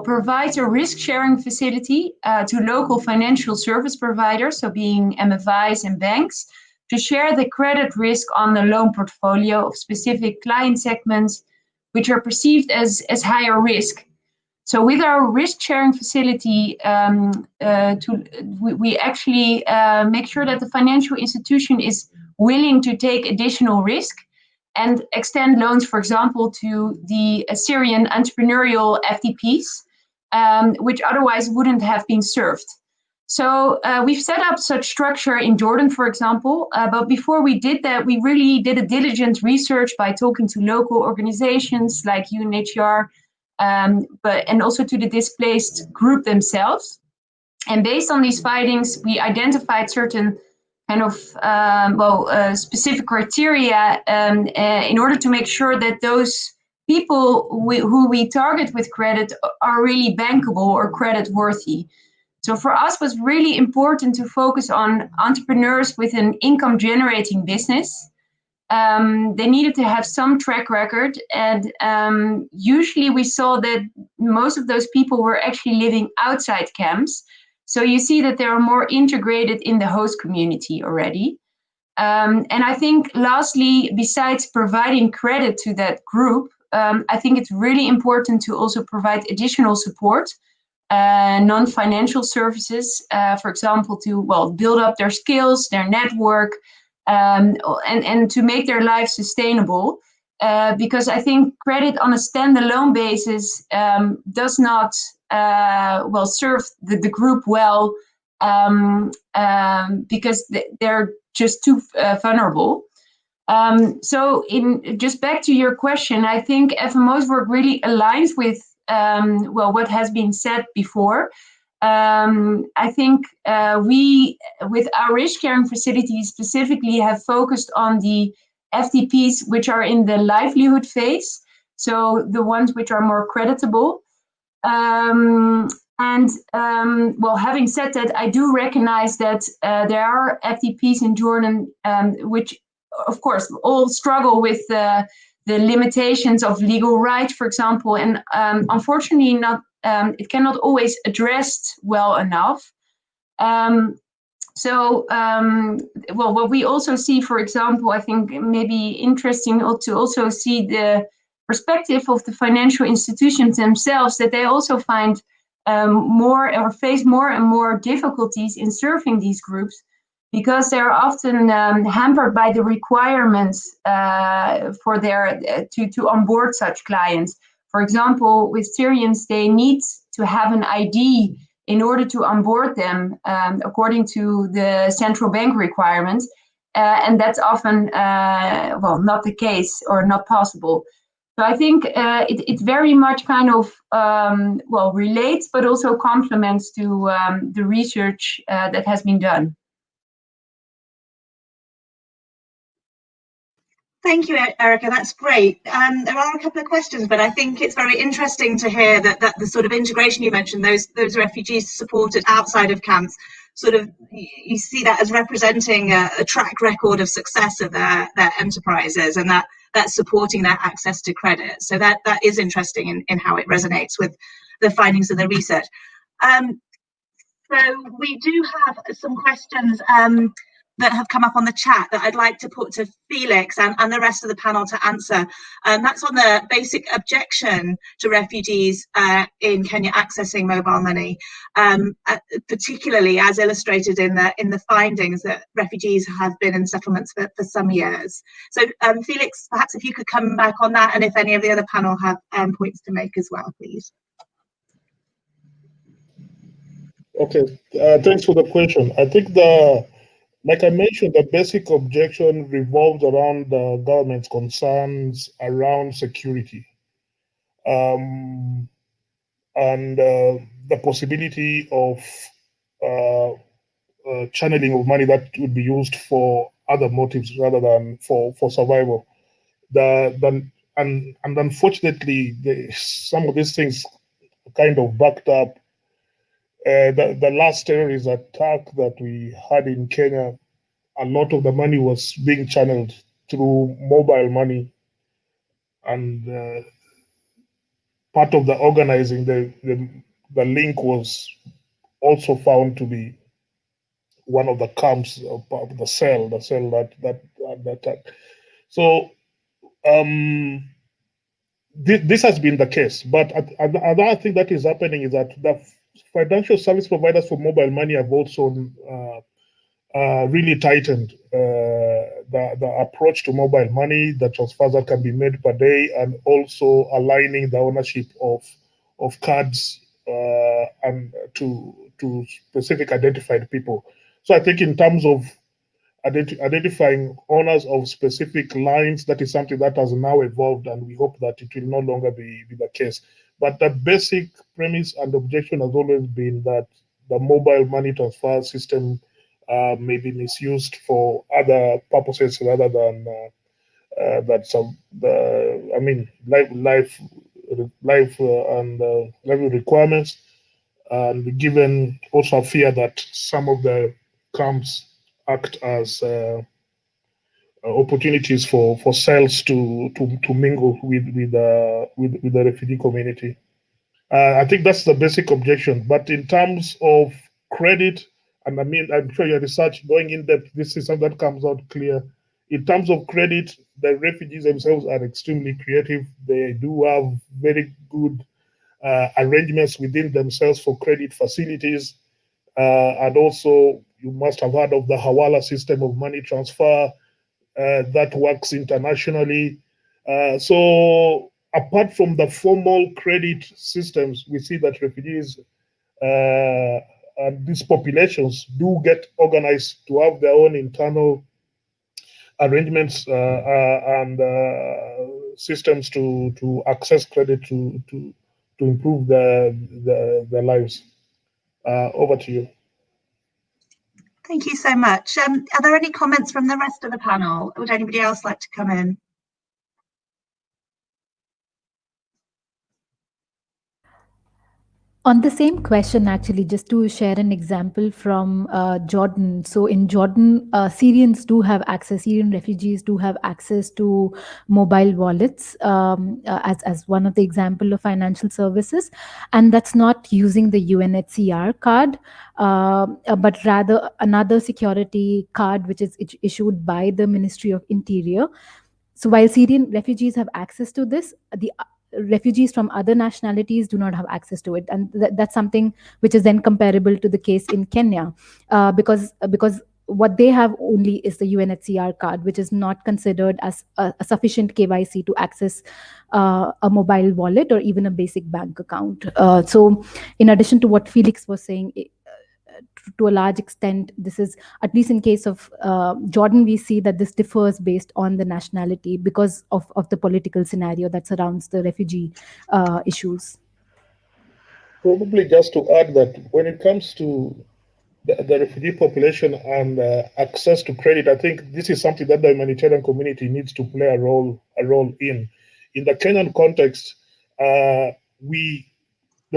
[SPEAKER 8] provides a risk-sharing facility to local financial service providers, so being MFIs and banks, to share the credit risk on the loan portfolio of specific client segments which are perceived as higher risk. So with our risk-sharing facility, we actually make sure that the financial institution is willing to take additional risk and extend loans, for example, to the Syrian entrepreneurial FDPs, which otherwise wouldn't have been served. So we've set up such structure in Jordan, for example, but before we did that, we really did a diligent research by talking to local organizations like UNHCR, and also to the displaced group themselves. And based on these findings, we identified certain kind of specific criteria in order to make sure that those people who we target with credit are really bankable or credit worthy. So for us, it was really important to focus on entrepreneurs with an income generating business. They needed to have some track record, and usually we saw that most of those people were actually living outside camps. So you see that they are more integrated in the host community already. And I think lastly, besides providing credit to that group, I think it's really important to also provide additional support, non-financial services, for example, to build up their skills, their network, and to make their lives sustainable. Because I think credit on a standalone basis does not serve the group well, because they're just too vulnerable. So just back to your question, I think FMO's work really aligns with what has been said before. I think we, with our risk-sharing facility specifically, have focused on the FDPs which are in the livelihood phase, so the ones which are more creditable. Having said that, I do recognize that there are FDPs in Jordan which, of course, all struggle with the limitations of legal right, for example, and unfortunately it cannot always addressed well enough. What we also see, for example, I think maybe interesting to also see the perspective of the financial institutions themselves, that they also find face more and more difficulties in serving these groups, because they're often hampered by the requirements for to onboard such clients. For example, with Syrians, they need to have an ID in order to onboard them according to the central bank requirements. And that's often, not the case or not possible. So I think it very much kind of, relates, but also complements to the research that has been done.
[SPEAKER 3] Thank you, Erica. That's great. There are a couple of questions, but I think it's very interesting to hear that the sort of integration you mentioned, those refugees supported outside of camps, sort of you see that as representing a track record of success of their enterprises, and that's supporting their access to credit. So that is interesting in how it resonates with the findings of the research. So we do have some questions that have come up on the chat that I'd like to put to Felix and the rest of the panel to answer. That's on the basic objection to refugees in Kenya accessing mobile money, particularly as illustrated in the findings that refugees have been in settlements for some years. So Felix, perhaps if you could come back on that, and if any of the other panel have points to make as well, please.
[SPEAKER 7] Okay, thanks for the question. I think like I mentioned, the basic objection revolves around the government's concerns around security, and the possibility of channeling of money that would be used for other motives rather than for survival. And unfortunately, some of these things kind of backed up. The last terrorist attack that we had in Kenya, a lot of the money was being channeled through mobile money, and part of the organizing, the link was also found to be one of the camps of the cell that. So this has been the case, but another thing that is happening is that the financial service providers for mobile money have also really tightened the approach to mobile money, the transfers that can be made per day, and also aligning the ownership of cards and to specific identified people. So I think in terms of identifying owners of specific lines, that is something that has now evolved, and we hope that it will no longer be the case. But the basic premise and objection has always been that the mobile money transfer system may be misused for other purposes rather than life and level requirements, and given also a fear that some of the camps act as opportunities for cells to mingle with the refugee community. I think that's the basic objection. But in terms of credit, and I mean, I'm sure your research going in depth, this is something that comes out clear. In terms of credit, the refugees themselves are extremely creative. They do have very good arrangements within themselves for credit facilities. And also, you must have heard of the Hawala system of money transfer that works internationally. So apart from the formal credit systems, we see that refugees and these populations do get organized to have their own internal arrangements and systems to access credit to improve their lives. Over to you.
[SPEAKER 3] Thank you so much. Are there any comments from the rest of the panel? Would anybody else like to come in?
[SPEAKER 5] On the same question, actually, just to share an example from Jordan. So in Jordan, Syrian refugees do have access to mobile wallets as one of the example of financial services. And that's not using the UNHCR card, but rather another security card, which is issued by the Ministry of Interior. So while Syrian refugees have access to this, the refugees from other nationalities do not have access to it, and that's something which is then comparable to the case in Kenya, because what they have only is the UNHCR card, which is not considered as a sufficient KYC to access a mobile wallet or even a basic bank account. So in addition to what Felix was saying, to a large extent, this is, at least in case of Jordan, we see that this differs based on the nationality because of the political scenario that surrounds the refugee issues.
[SPEAKER 7] Probably just to add that when it comes to the refugee population and access to credit, I think this is something that the humanitarian community needs to play a role in. In the Kenyan context, the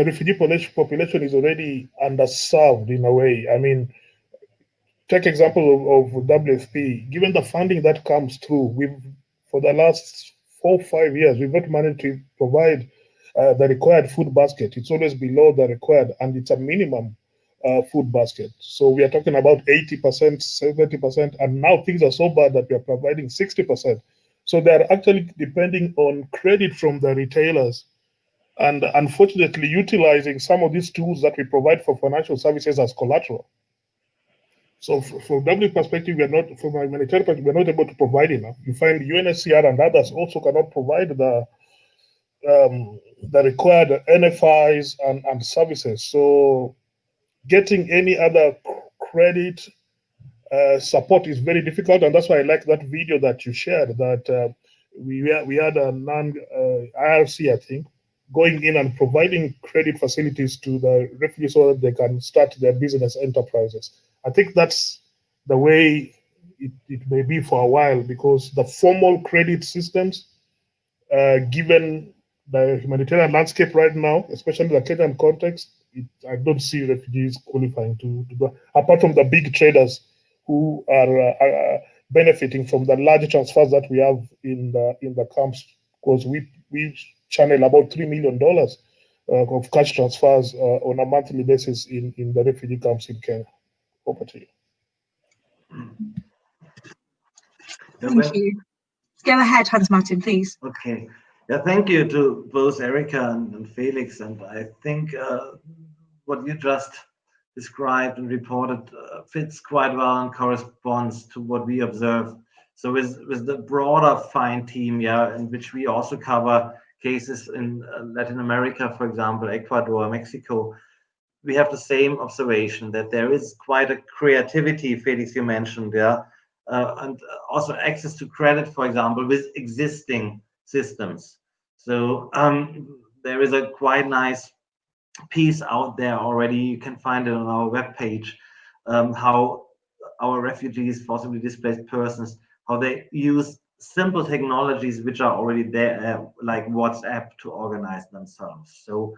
[SPEAKER 7] refugee population is already underserved in a way. I mean, take example of WFP. Given the funding that comes through, for the last 4 or 5 years, we've not managed to provide the required food basket. It's always below the required, and it's a minimum food basket. So we are talking about 80%, 70%, and now things are so bad that we are providing 60%. So they're actually depending on credit from the retailers, and unfortunately utilizing some of these tools that we provide for financial services as collateral. So from W perspective, from a humanitarian perspective, we're not able to provide enough. You find UNHCR and others also cannot provide the required NFIs and services. So getting any other credit support is very difficult, and that's why I like that video that you shared. That we had a IRC, I think, going in and providing credit facilities to the refugees so that they can start their business enterprises. I think that's the way it may be for a while, because the formal credit systems, given the humanitarian landscape right now, especially the Kenyan context, I don't see refugees qualifying to go, apart from the big traders who are benefiting from the large transfers that we have in the camps, because we channel about $3 million of cash transfers on a monthly basis in the refugee camps in Kenya. Over to you.
[SPEAKER 3] Thank you. Go ahead, Hans-Martin, please.
[SPEAKER 6] Okay. Yeah, thank you to both Erica and Felix. And I think what you just described and reported fits quite well and corresponds to what we observe. So with the broader FIND team, yeah, in which we also cover cases in Latin America, for example, Ecuador, Mexico, we have the same observation that there is quite a creativity, Felix, you mentioned, yeah, and also access to credit, for example, with existing systems. So there is a quite nice piece out there already. You can find it on our webpage, how our refugees, forcibly displaced persons, how they use simple technologies which are already there, like WhatsApp, to organize themselves. So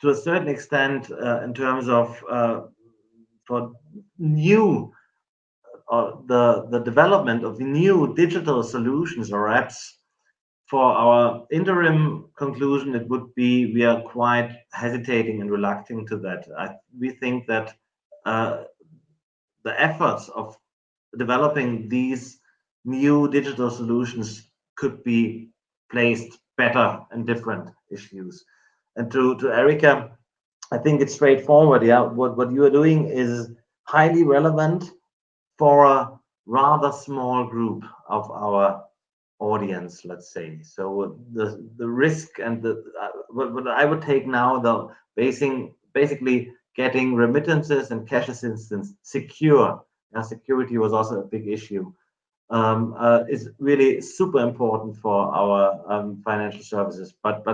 [SPEAKER 6] to a certain extent, in terms of for new the development of the new digital solutions or apps, for our interim conclusion, it would be we are quite hesitating and reluctant to that. We think that the efforts of developing these new digital solutions could be placed better in different issues. And to Erica, I think it's straightforward. Yeah, what you are doing is highly relevant for a rather small group of our audience, let's say. So the risk and the what I would take now, the basically getting remittances and cash assistance secure. Security was also a big issue. Is really super important for our financial services. But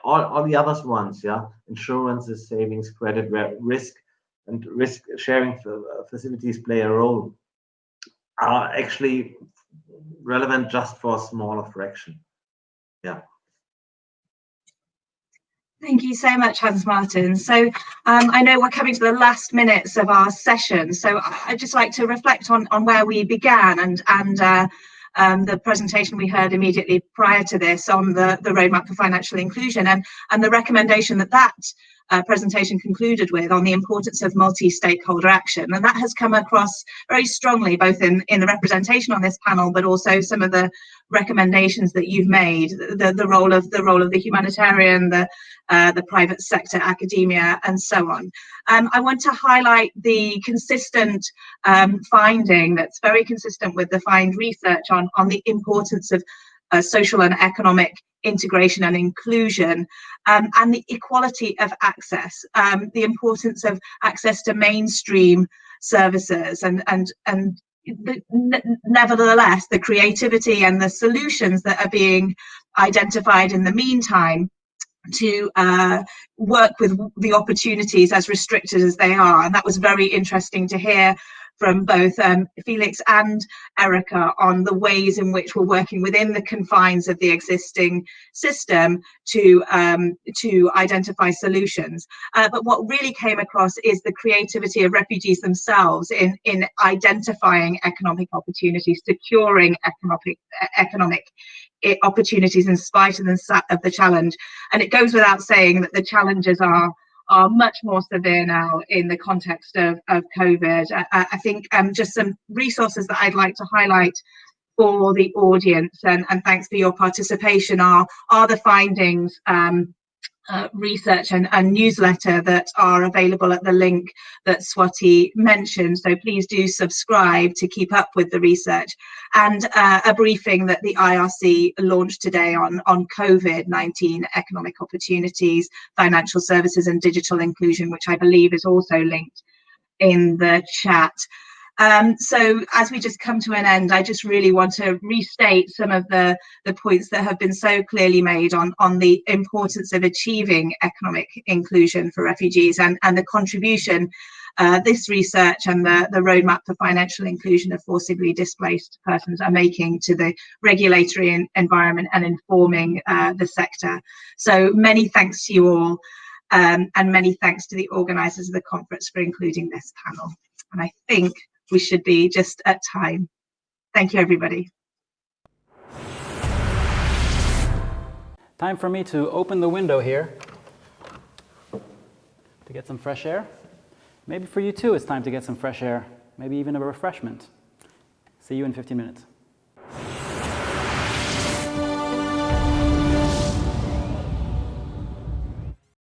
[SPEAKER 6] all the other ones, yeah, insurances, savings, credit, where risk and risk sharing facilities play a role, are actually relevant just for a smaller fraction. Yeah.
[SPEAKER 3] Thank you so much, Hans-Martin. So I know we're coming to the last minutes of our session, so I'd just like to reflect on where we began and the presentation we heard immediately prior to this on the roadmap for financial inclusion, and the recommendation that presentation concluded with on the importance of multi-stakeholder action. And that has come across very strongly, both in the representation on this panel, but also some of the recommendations that you've made, the role of the humanitarian, the private sector, academia, and so on. I want to highlight the consistent finding that's very consistent with the FIND research on the importance of social and economic integration and inclusion, and the equality of access, the importance of access to mainstream services, and nevertheless, the creativity and the solutions that are being identified in the meantime to work with the opportunities as restricted as they are. And that was very interesting to hear from both Felix and Erica on the ways in which we're working within the confines of the existing system to identify solutions. But what really came across is the creativity of refugees themselves in identifying economic opportunities, securing economic opportunities in spite of the challenge. And it goes without saying that the challenges are much more severe now in the context of COVID. I think just some resources that I'd like to highlight for the audience, and thanks for your participation, are the findings, research and newsletter that are available at the link that Swati mentioned. So please do subscribe to keep up with the research, and a briefing that the IRC launched today on COVID-19 economic opportunities, financial services and digital inclusion, which I believe is also linked in the chat. So as we just come to an end, I just really want to restate some of the points that have been so clearly made on the importance of achieving economic inclusion for refugees and the contribution this research and the roadmap for financial inclusion of forcibly displaced persons are making to the regulatory environment and informing the sector. So many thanks to you all, and many thanks to the organisers of the conference for including this panel. And I think we should be just at time. Thank you, everybody.
[SPEAKER 9] Time for me to open the window here to get some fresh air. Maybe for you too, it's time to get some fresh air, maybe even a refreshment. See you in 15 minutes.